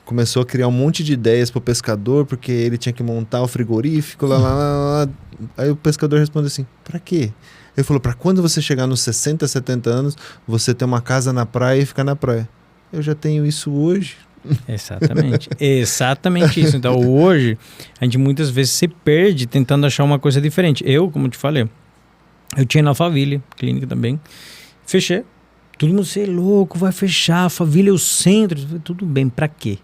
começou a criar um monte de ideias pro pescador, porque ele tinha que montar o frigorífico, lá. Aí o pescador respondeu assim, pra quê? Ele falou, pra quando você chegar nos 60, 70 anos, você ter uma casa na praia e ficar na praia. Eu já tenho isso hoje. Exatamente. Exatamente isso. Então hoje, a gente muitas vezes se perde tentando achar uma coisa diferente. Eu, como te falei, eu tinha na Alphaville, clínica também, fechei. Todo mundo, você é louco, vai fechar, a Alphaville é o centro. Falei, tudo bem, pra quê?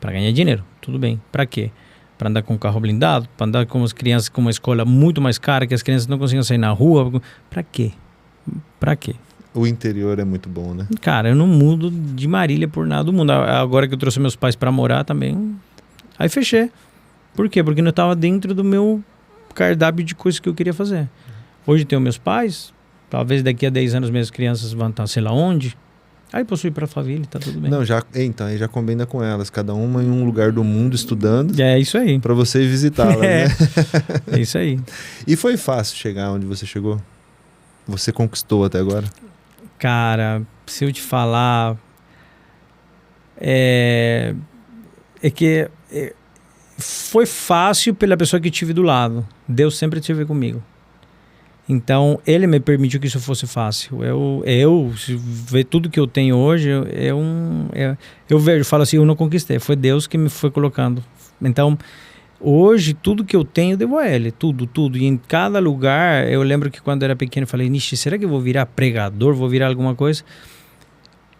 Pra ganhar dinheiro, tudo bem. Pra quê? Para andar com um carro blindado, para andar com as crianças com uma escola muito mais cara, que as crianças não conseguem sair na rua. Para quê? Para quê? O interior é muito bom, né? Cara, eu não mudo de Marília por nada do mundo. Agora que eu trouxe meus pais para morar também, aí fechei. Por quê? Porque não estava dentro do meu cardápio de coisas que eu queria fazer. Hoje tenho meus pais, talvez daqui a 10 anos minhas crianças vão estar sei lá onde. Aí posso ir para a família, tá tudo bem. Não, então, aí já combina com elas, cada uma em um lugar do mundo estudando. É isso aí. Para você ir visitá-las, né? É isso aí. E foi fácil chegar onde você chegou? Você conquistou até agora? Cara, se eu te falar, é que foi fácil pela pessoa que tive do lado. Deus sempre esteve comigo. Então, ele me permitiu que isso fosse fácil. Eu se ver tudo que eu tenho hoje, eu vejo, falo assim, eu não conquistei. Foi Deus que me foi colocando. Então, hoje, tudo que eu tenho, eu devo a ele. Tudo. E em cada lugar, eu lembro que quando eu era pequeno, eu falei, Nishi, será que eu vou virar pregador? Vou virar alguma coisa?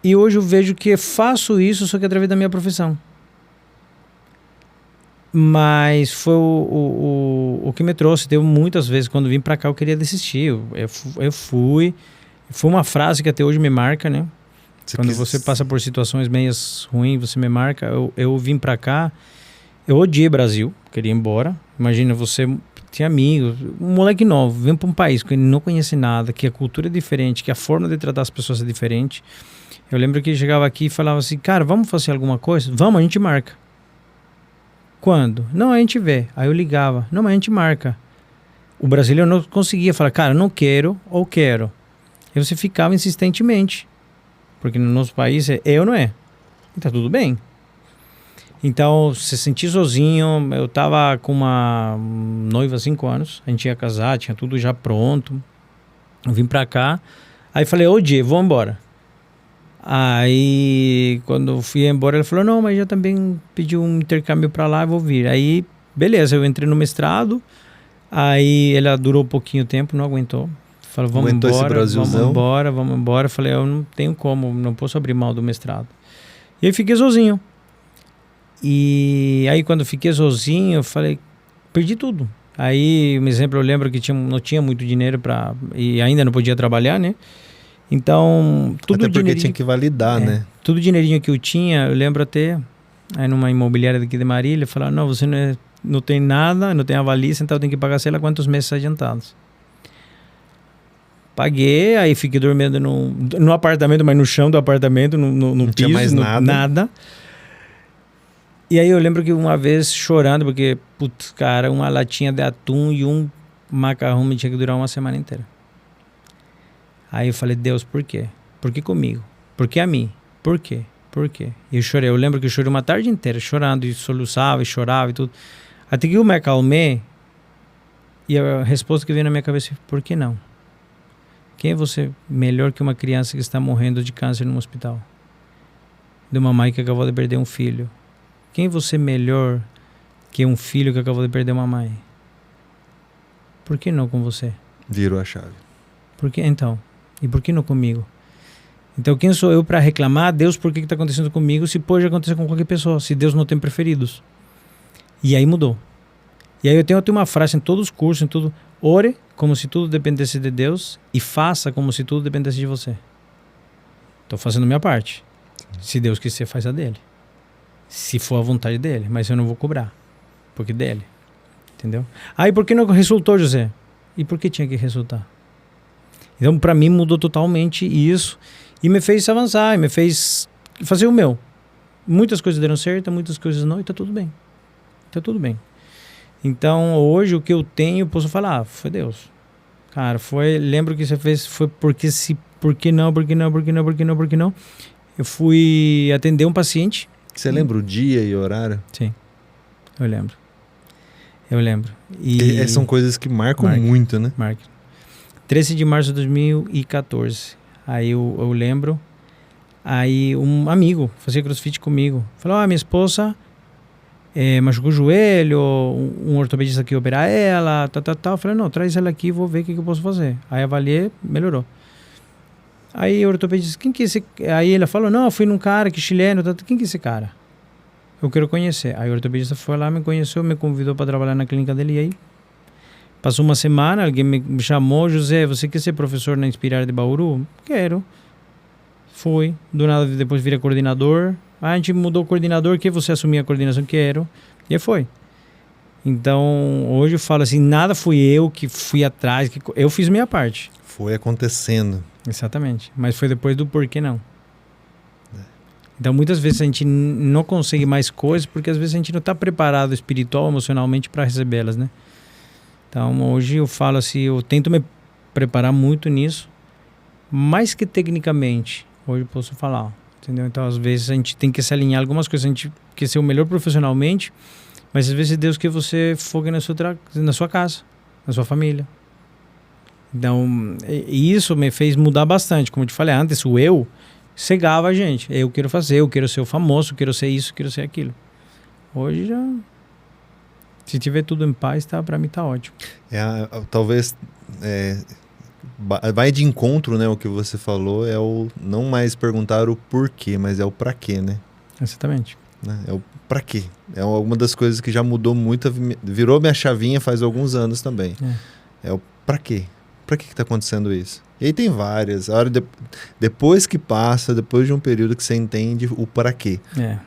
E hoje eu vejo que faço isso, só que através da minha profissão. Mas foi o que me trouxe. Deu muitas vezes, quando vim pra cá, eu queria desistir. Eu fui. Foi uma frase que até hoje me marca, né? Quando você passa por situações meias ruins, você me marca. Eu vim pra cá, eu odiei Brasil, queria ir embora. Imagina, você tinha amigos, um moleque novo, vem pra um país que ele não conhece nada, que a cultura é diferente, que a forma de tratar as pessoas é diferente. Eu lembro que chegava aqui e falava assim, cara, vamos fazer alguma coisa? Vamos, a gente marca. Quando? Não, a gente vê. Aí eu ligava. Não, mas a gente marca. O brasileiro não conseguia falar, cara, não quero ou quero. E você ficava insistentemente. Porque no nosso país é ou não é. E tá tudo bem. Então, se sentir sozinho, eu tava com uma noiva há 5 anos. A gente ia casar, tinha tudo já pronto. Eu vim pra cá. Aí falei, ô Diego, vamos embora. Aí, quando eu fui embora, ele falou, não, mas já também pediu um intercâmbio pra lá, eu vou vir. Aí, beleza, eu entrei no mestrado, aí ela durou pouquinho tempo, não aguentou. Falou, vamos embora. Eu falei, eu não tenho como, não posso abrir mão do mestrado. E aí fiquei sozinho. E aí, quando eu fiquei sozinho, eu falei, perdi tudo. Aí, um exemplo, eu lembro que não tinha muito dinheiro e ainda não podia trabalhar, né? Então, tudo até porque tinha que validar, né? Tudo dinheirinho que eu tinha, eu lembro até, aí numa imobiliária daqui de Marília, falaram, não, você não tem nada, não tem avalista, então tem que pagar sei lá quantos meses adiantados. Paguei, aí fiquei dormindo no apartamento, mas no chão do apartamento, no não piso, tinha mais nada. E aí eu lembro que uma vez chorando, porque, putz, cara, uma latinha de atum e um macarrão me tinha que durar uma semana inteira. Aí eu falei, Deus, por quê? Por que comigo? Por que a mim? Por quê? Por quê? E eu chorei. Eu lembro que eu chorei uma tarde inteira, chorando, e soluçava, e chorava e tudo. Até que eu me acalmei, e a resposta que veio na minha cabeça, por que não? Quem é você melhor que uma criança que está morrendo de câncer num hospital? De uma mãe que acabou de perder um filho? Quem é você melhor que um filho que acabou de perder uma mãe? Por que não com você? Virou a chave. Por que então? E por que não comigo? Então quem sou eu para reclamar? Deus, por que está acontecendo comigo? Se pode acontecer com qualquer pessoa, se Deus não tem preferidos. E aí mudou. E aí eu tenho uma frase em todos os cursos, em tudo. Ore como se tudo dependesse de Deus e faça como se tudo dependesse de você. Estou fazendo a minha parte. Se Deus quiser, faz a dele. Se for a vontade dele, mas eu não vou cobrar, porque dele. Entendeu? E por que não resultou, José? E por que tinha que resultar? Então, para mim, mudou totalmente isso e me fez avançar, e me fez fazer o meu. Muitas coisas deram certo, muitas coisas não, e tá tudo bem. Tá tudo bem. Então, hoje, o que eu tenho, posso falar, foi Deus. Cara, lembro que você fez, foi por que não. Eu fui atender um paciente. Você lembra o dia e horário? Sim, eu lembro. E são coisas que marcam muito, né? 13 de março de 2014. Aí eu lembro. Aí um amigo fazia crossfit comigo. Falou, minha esposa machucou o joelho, um ortopedista aqui operar ela, tal. Eu falei, não, traz ela aqui, vou ver o que eu posso fazer. Aí avaliei, melhorou. Aí o ortopedista, quem que é esse? Aí ela falou, não, eu fui num cara que chileno, quem que é esse cara? Eu quero conhecer. Aí o ortopedista foi lá, me conheceu, me convidou para trabalhar na clínica dele, e aí passou uma semana, alguém me chamou, José, você quer ser professor na Inspirar de Bauru? Quero. Fui. Do nada, depois virei coordenador. A gente mudou o coordenador, que você assumir a coordenação? Quero. E aí foi. Então, hoje eu falo assim, nada fui eu que fui atrás, eu fiz minha parte. Foi acontecendo. Exatamente. Mas foi depois do porquê não. Então, muitas vezes a gente não consegue mais coisas, porque às vezes a gente não está preparado espiritual, emocionalmente para recebê-las, né? Então, hoje eu falo assim, eu tento me preparar muito nisso, mais que tecnicamente, hoje eu posso falar, entendeu? Então, às vezes a gente tem que se alinhar algumas coisas, a gente quer ser o melhor profissionalmente, mas às vezes Deus quer você foque na sua casa, na sua família. Então, isso me fez mudar bastante. Como eu te falei antes, o eu cegava a gente. Eu quero fazer, eu quero ser o famoso, eu quero ser isso, eu quero ser aquilo. Hoje já... Se tiver tudo em paz, para mim tá ótimo. Talvez vai de encontro, né? O que você falou é o não mais perguntar o porquê, mas é o pra quê, né? Exatamente. Né? É o pra quê. É uma das coisas que já mudou muito, virou minha chavinha faz alguns anos também. É o pra quê. Pra que tá acontecendo isso? E aí tem várias. Depois que passa, depois de um período que você entende o para quê,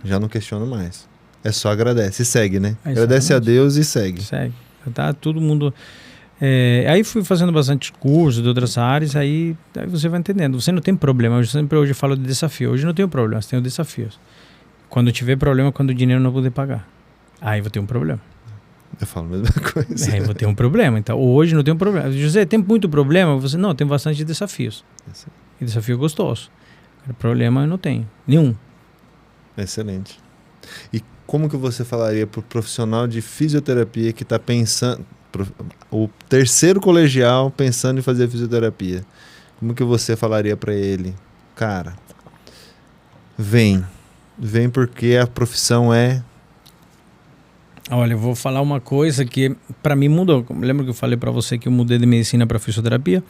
já não questiona mais. É só agradece e segue, né? Agradece a Deus e segue. Segue. Tá todo mundo... aí fui fazendo bastante cursos de outras áreas, aí você vai entendendo. Você não tem problema. Eu sempre hoje falo de desafio. Hoje não tenho problemas, tenho desafios. Quando tiver problema, quando o dinheiro não puder pagar, aí vou ter um problema. Eu falo a mesma coisa. Aí vou ter um problema. Então, hoje não tenho problema. José, tem muito problema? Você, não, tem bastante desafios. E desafio gostoso. O problema eu não tenho. Nenhum. Excelente. E como que você falaria para o profissional de fisioterapia que está pensando... O terceiro colegial pensando em fazer fisioterapia? Como que você falaria para ele? Cara, vem porque a profissão é... Olha, eu vou falar uma coisa que para mim mudou. Lembra que eu falei para você que eu mudei de medicina para fisioterapia?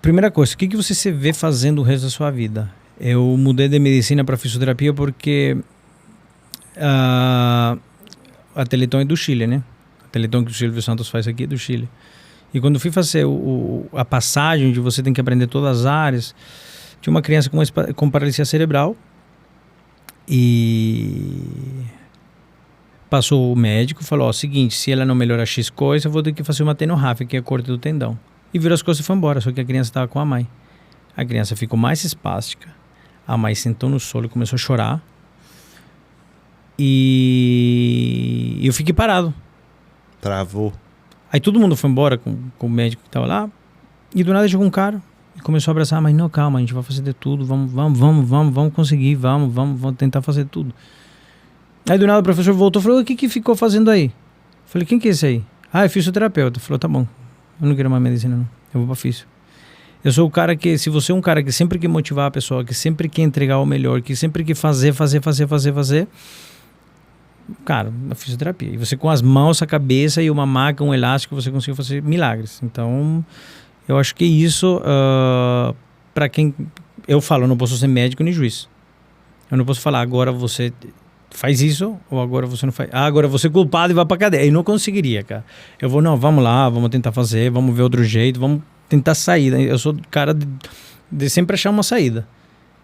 Primeira coisa, o que você se vê fazendo o resto da sua vida? Eu mudei de medicina para fisioterapia porque a Teleton é do Chile, né? A Teleton que o Silvio Santos faz aqui é do Chile. E quando eu fui fazer a passagem, onde você tem que aprender todas as áreas, tinha uma criança com paralisia cerebral. E passou o médico, falou, seguinte, se ela não melhorar X coisa, eu vou ter que fazer uma tenorráfia, que é a corte do tendão. E virou as coisas e foi embora, só que a criança estava com a mãe. A criança ficou mais espástica, a mãe sentou no solo e começou a chorar. E eu fiquei parado. Travou. Aí todo mundo foi embora com o médico que estava lá, e do nada chegou um cara e começou a abraçar, mas não, calma, a gente vai fazer de tudo, vamos conseguir, vamos tentar fazer tudo. Aí do nada o professor voltou e falou, o que ficou fazendo aí? Eu falei, quem que é esse aí? É fisioterapeuta. Falou, tá bom, eu não quero mais medicina não, eu vou pra fisio. Eu sou o cara que, se você é um cara que sempre quer motivar a pessoa, que sempre quer entregar o melhor, que sempre quer fazer, cara, a fisioterapia. E você com as mãos, a cabeça e uma maca, um elástico, você consegue fazer milagres. Então, eu acho que isso, para quem... Eu falo, eu não posso ser médico nem juiz. Eu não posso falar, agora você faz isso, ou agora você não faz. Ah, agora você é culpado e vai pra cadeia. Eu não conseguiria, cara. Eu vou, não, vamos lá, vamos tentar fazer, vamos ver outro jeito, vamos tentar sair. Eu sou o cara de sempre achar uma saída.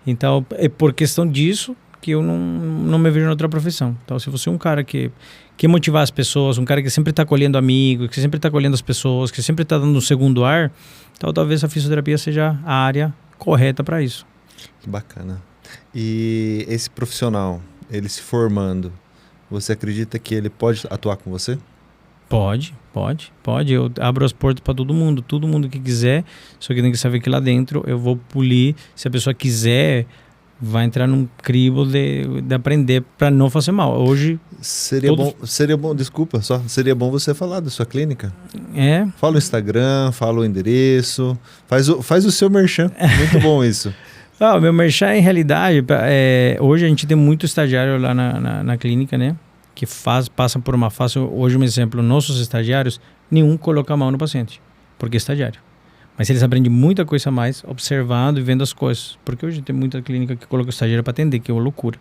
Então, é por questão disso que eu não me vejo em outra profissão. Então, se você é um cara que quer motivar as pessoas, um cara que sempre está acolhendo amigos, que sempre está acolhendo as pessoas, que sempre está dando um segundo ar, então talvez a fisioterapia seja a área correta para isso. Que bacana. E esse profissional, ele se formando, você acredita que ele pode atuar com você? Pode. Eu abro as portas para todo mundo que quiser, só que tem que saber que lá dentro eu vou polir. Se a pessoa quiser, vai entrar num crivo de aprender para não fazer mal. Hoje... Seria bom, desculpa, seria bom você falar da sua clínica. Fala o Instagram, fala o endereço, faz o seu merchan, muito bom isso. O meu merchan, em realidade, hoje a gente tem muito estagiário lá na clínica, né? Que passam por uma fase. Hoje, um exemplo, nossos estagiários, nenhum coloca a mão no paciente, porque é estagiário. Mas eles aprendem muita coisa a mais observando e vendo as coisas. Porque hoje tem muita clínica que coloca o estagiário para atender, que é uma loucura.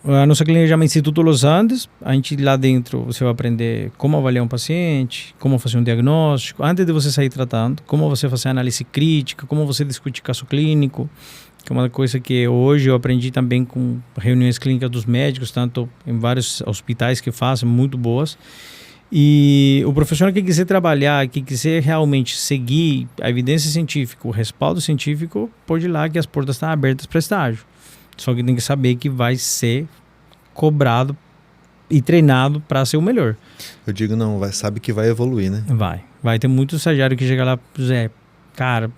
A nossa clínica chama Instituto Los Andes. A gente lá dentro, você vai aprender como avaliar um paciente, como fazer um diagnóstico, antes de você sair tratando, como você fazer análise crítica, como você discutir caso clínico, que é uma coisa que hoje eu aprendi também com reuniões clínicas dos médicos, tanto em vários hospitais que fazem, muito boas. E o profissional que quiser trabalhar, que quiser realmente seguir a evidência científica, o respaldo científico, pode ir lá que as portas estão abertas para estágio. Só que tem que saber que vai ser cobrado e treinado para ser o melhor. Eu digo sabe que vai evoluir, né? Vai ter muito estagiário que chega lá, Zé, cara,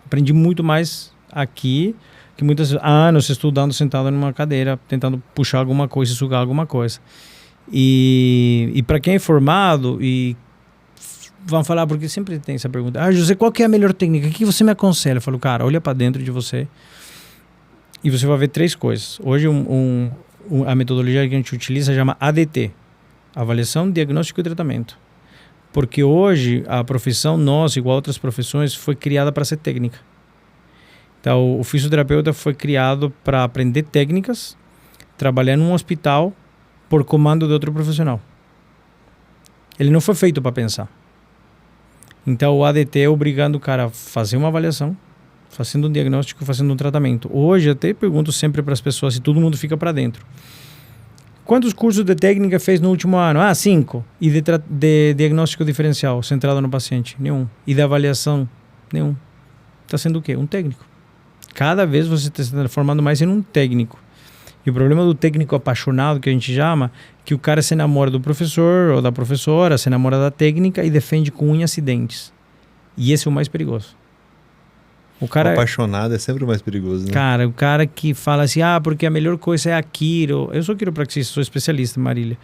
aprendi muito mais aqui que muitos anos estudando sentado numa cadeira, tentando puxar alguma coisa e sugar alguma coisa. E para quem é formado e vão falar, porque sempre tem essa pergunta, José, qual que é a melhor técnica? O que você me aconselha? Eu falo, cara, olha para dentro de você e você vai ver 3 coisas. Hoje a metodologia que a gente utiliza chama ADT, Avaliação, Diagnóstico e Tratamento. Porque hoje a profissão nossa, igual outras profissões, foi criada para ser técnica. Então o fisioterapeuta foi criado para aprender técnicas, trabalhar num hospital por comando de outro profissional. Ele não foi feito para pensar. Então o ADT é obrigando o cara a fazer uma avaliação, fazendo um diagnóstico, fazendo um tratamento. Hoje até pergunto sempre para as pessoas se todo mundo fica para dentro. Quantos cursos de técnica fez no último ano? 5. E de diagnóstico diferencial, centrado no paciente? Nenhum. E de avaliação? Nenhum. Está sendo o quê? Um técnico. Cada vez você está se transformando mais em um técnico. E o problema do técnico apaixonado, que a gente chama, que o cara se namora do professor ou da professora, se namora da técnica e defende com unhas e dentes. E esse é o mais perigoso. O apaixonado é sempre o mais perigoso, né? Cara, o cara que fala assim, porque a melhor coisa é a quiro. Eu sou quiropraxista, sou especialista, Marília,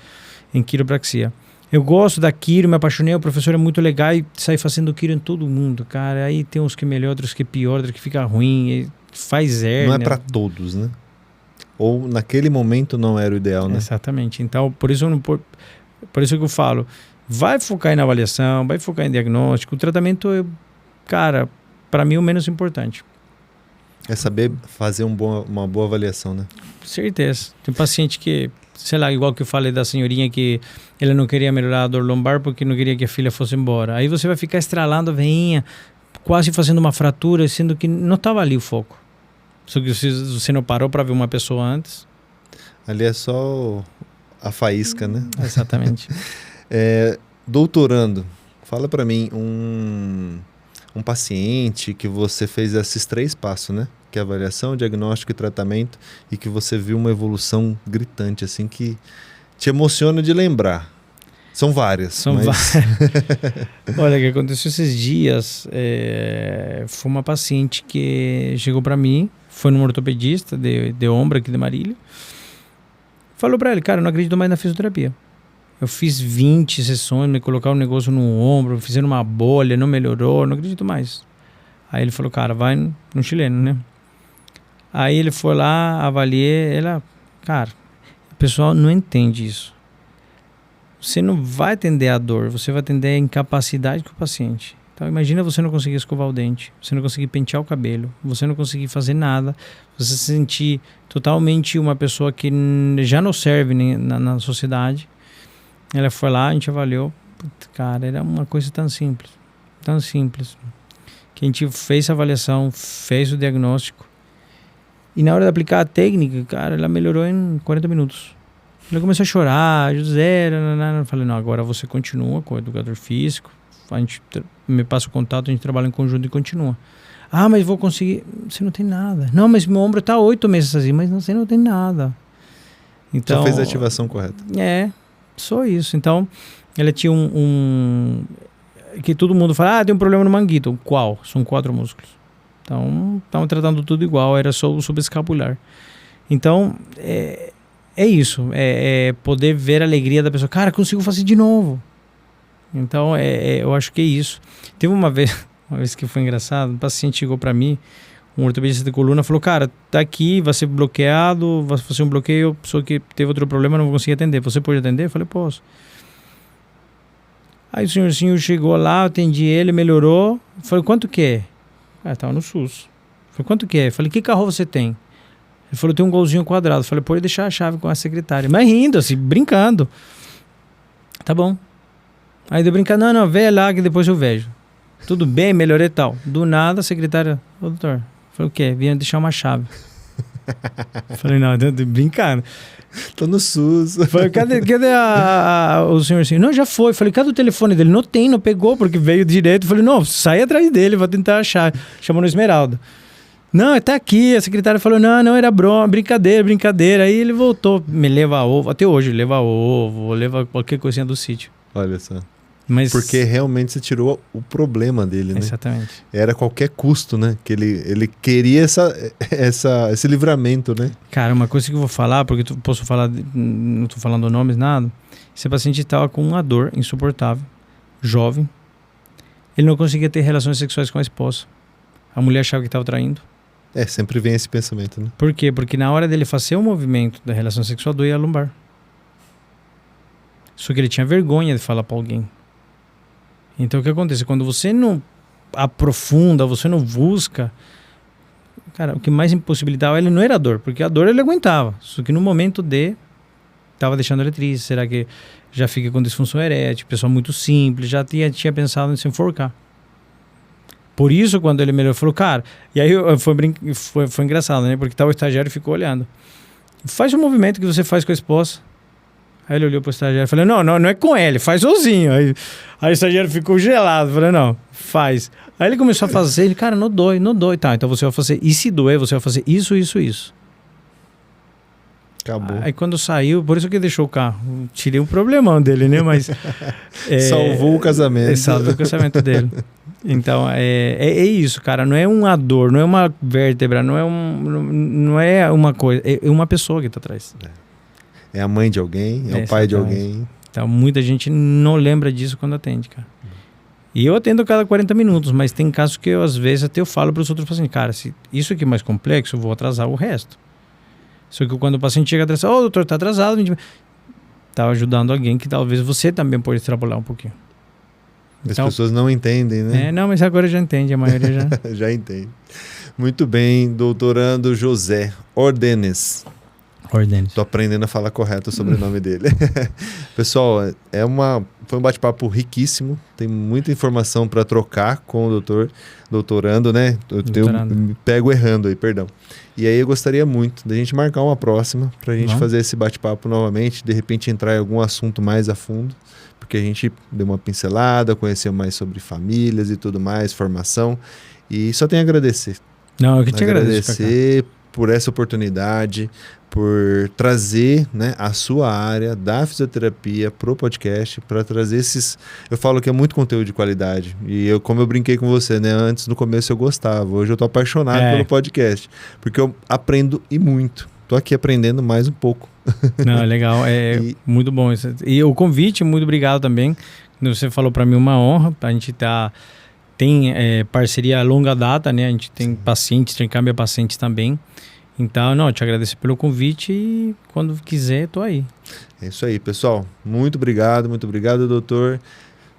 em quiropraxia. Eu gosto da quiro, me apaixonei, o professor é muito legal e sai fazendo quiro em todo mundo, cara. Aí tem uns que melhor, outros que pior, outros que fica ruim, faz hérnia. Não é para todos, né? Ou naquele momento não era o ideal, né? Exatamente. Então, por isso que eu falo, vai focar na avaliação, vai focar em diagnóstico. O tratamento é, cara, para mim, o menos importante. É saber fazer uma boa avaliação, né? Certeza. Tem paciente que, sei lá, igual que eu falei da senhorinha que ela não queria melhorar a dor lombar porque não queria que a filha fosse embora. Aí você vai ficar estralando a veinha, quase fazendo uma fratura, sendo que não estava ali o foco. Só que você não parou para ver uma pessoa antes. Ali é só a faísca, né? Exatamente. Doutorando, fala para mim um paciente que você fez esses 3 passos, né? Que é avaliação, diagnóstico e tratamento, e que você viu uma evolução gritante, assim, que te emociona de lembrar. São várias. Olha, o que aconteceu esses dias, foi uma paciente que chegou para mim, foi num ortopedista de ombro aqui de Marília, falou para ele, cara, eu não acredito mais na fisioterapia. Eu fiz 20 sessões, me colocaram um negócio no ombro, fizeram uma bolha, não melhorou, não acredito mais. Aí ele falou, cara, vai no chileno, né? Aí ele foi lá, avaliei, cara, o pessoal não entende isso. Você não vai atender a dor, você vai atender a incapacidade do paciente. Então imagina você não conseguir escovar o dente, você não conseguir pentear o cabelo, você não conseguir fazer nada, você se sentir totalmente uma pessoa que já não serve na sociedade. Ela foi lá, a gente avaliou. Puta, cara, era uma coisa tão simples, que a gente fez a avaliação, fez o diagnóstico, e na hora de aplicar a técnica, cara, ela melhorou em 40 minutos. Ela começou a chorar, José, eu falei, não, agora você continua com o educador físico, a gente me passa o contato, a gente trabalha em conjunto e continua. Ah, mas vou conseguir. Você não tem nada. Não, mas meu ombro está 8 meses assim, mas você não tem nada. Então, só fez a ativação correta. Só isso. Então, ela tinha que todo mundo fala, tem um problema no manguito. Qual? São 4 músculos. Então, estavam tratando tudo igual, era só o subescapular. Então, é isso. É poder ver a alegria da pessoa. Cara, consigo fazer de novo. Então, eu acho que é isso. Teve uma vez que foi engraçado, um paciente chegou para mim, um ortopedista de coluna, falou, cara, tá aqui, vai ser bloqueado, vai fazer um bloqueio, pessoa que teve outro problema, não vou conseguir atender. Você pode atender? Eu falei, posso. Aí o senhorzinho chegou lá, atendi ele, melhorou. Eu falei, quanto que é? Tava no SUS. Eu falei, quanto que é? Eu falei, que carro você tem? Ele falou, tem um golzinho quadrado. Eu falei, pode deixar a chave com a secretária. Mas rindo, assim, brincando. Tá bom. Aí deu brincando, não, vê lá que depois eu vejo. Tudo bem, melhorei e tal. Do nada, a secretária, ô doutor, falei, o quê? Vinha deixar uma chave. Falei, não, brincando. Tô no SUS. Falei, cadê o senhor assim? Não, já foi. Falei, cadê o telefone dele? Não tem, não pegou, porque veio direito. Falei, não, sai atrás dele, vou tentar achar. Chamou no Esmeralda. Não, tá aqui. A secretária falou, não, era brincadeira. Aí ele voltou, me leva ovo, até hoje, leva ovo, leva qualquer coisinha do sítio. Olha só. Mas, porque realmente você tirou o problema dele, né? Exatamente. Era qualquer custo, né? Que ele queria esse livramento, né? Cara, uma coisa que eu vou falar, porque posso falar, não tô falando nomes, nada. Esse paciente estava com uma dor insuportável, jovem. Ele não conseguia ter relações sexuais com a esposa. A mulher achava que estava traindo. Sempre vem esse pensamento, né? Por quê? Porque na hora dele fazer o movimento da relação sexual, doía a lombar. Só que ele tinha vergonha de falar para alguém. Então o que acontece? Quando você não aprofunda, você não busca, cara, o que mais impossibilitava ele não era a dor, porque a dor ele aguentava. Só que no momento estava deixando ele triste. Será que já fica com disfunção erétil? Pessoa muito simples, já tinha pensado em se enforcar. Por isso, quando ele melhorou, falou, cara, e aí foi engraçado, né? Porque o estagiário ficou olhando. Faz o movimento que você faz com a esposa. Aí ele olhou pro estagiário e falou, não é com ele, faz sozinho. Aí o estagiário ficou gelado, falou, não, faz. Aí ele começou a fazer, ele, cara, não dói. Tá, então você vai fazer, e se doer, você vai fazer isso. Acabou. Aí quando saiu, por isso que deixou o carro, tirei o problemão dele, né, mas... salvou o casamento. Salvou o casamento dele. Então, é isso, cara, não é uma dor, não é uma vértebra, não é uma coisa, é uma pessoa que tá atrás. É a mãe de alguém, é o pai de alguém. Então, muita gente não lembra disso quando atende, cara. E eu atendo a cada 40 minutos, mas tem casos que às vezes até eu falo para os outros pacientes, cara, se isso aqui é mais complexo, eu vou atrasar o resto. Só que quando o paciente chega atrasado, doutor, tá atrasado, tá ajudando alguém que talvez você também pode extrapolar um pouquinho. As pessoas não entendem, né? Não, mas agora já entende, a maioria já... já entende. Muito bem, doutorando José Ordenes. Tô aprendendo a falar correto o sobrenome dele. Pessoal, foi um bate-papo riquíssimo. Tem muita informação para trocar com o doutorando, né? Eu me pego errando aí, perdão. E aí eu gostaria muito da gente marcar uma próxima para a gente fazer esse bate-papo novamente, de repente entrar em algum assunto mais a fundo, porque a gente deu uma pincelada, conheceu mais sobre famílias e tudo mais, formação, e só tenho a agradecer. Não, eu que te agradeço. Agradecer por essa oportunidade, por trazer, né, a sua área da fisioterapia pro podcast, para trazer esses... Eu falo que é muito conteúdo de qualidade. E como eu brinquei com você, né? Antes, no começo, eu gostava. Hoje eu tô apaixonado pelo podcast. Porque eu aprendo e muito. Tô aqui aprendendo mais um pouco. Não, é legal. Muito bom isso. E o convite, muito obrigado também. Você falou para mim, uma honra. A gente tem parceria a longa data, né? A gente tem pacientes, intercâmbio de pacientes também. Então, eu te agradeço pelo convite e quando quiser, tô aí. É isso aí, pessoal. Muito obrigado, doutor.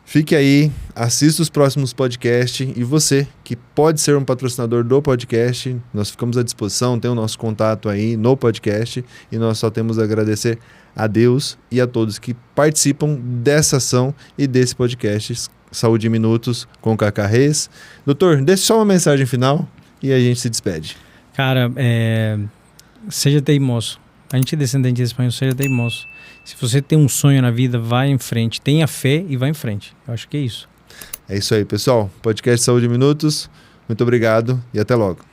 Fique aí, assista os próximos podcasts e você que pode ser um patrocinador do podcast, nós ficamos à disposição, tem o nosso contato aí no podcast e nós só temos a agradecer a Deus e a todos que participam dessa ação e desse podcast Saúde em Minutos com Cacá Reis. Doutor, deixe só uma mensagem final e a gente se despede. Cara, seja teimoso. A gente é descendente de espanhol, seja teimoso. Se você tem um sonho na vida, vai em frente. Tenha fé e vai em frente. Eu acho que é isso. É isso aí, pessoal. Podcast Saúde em Minutos. Muito obrigado e até logo.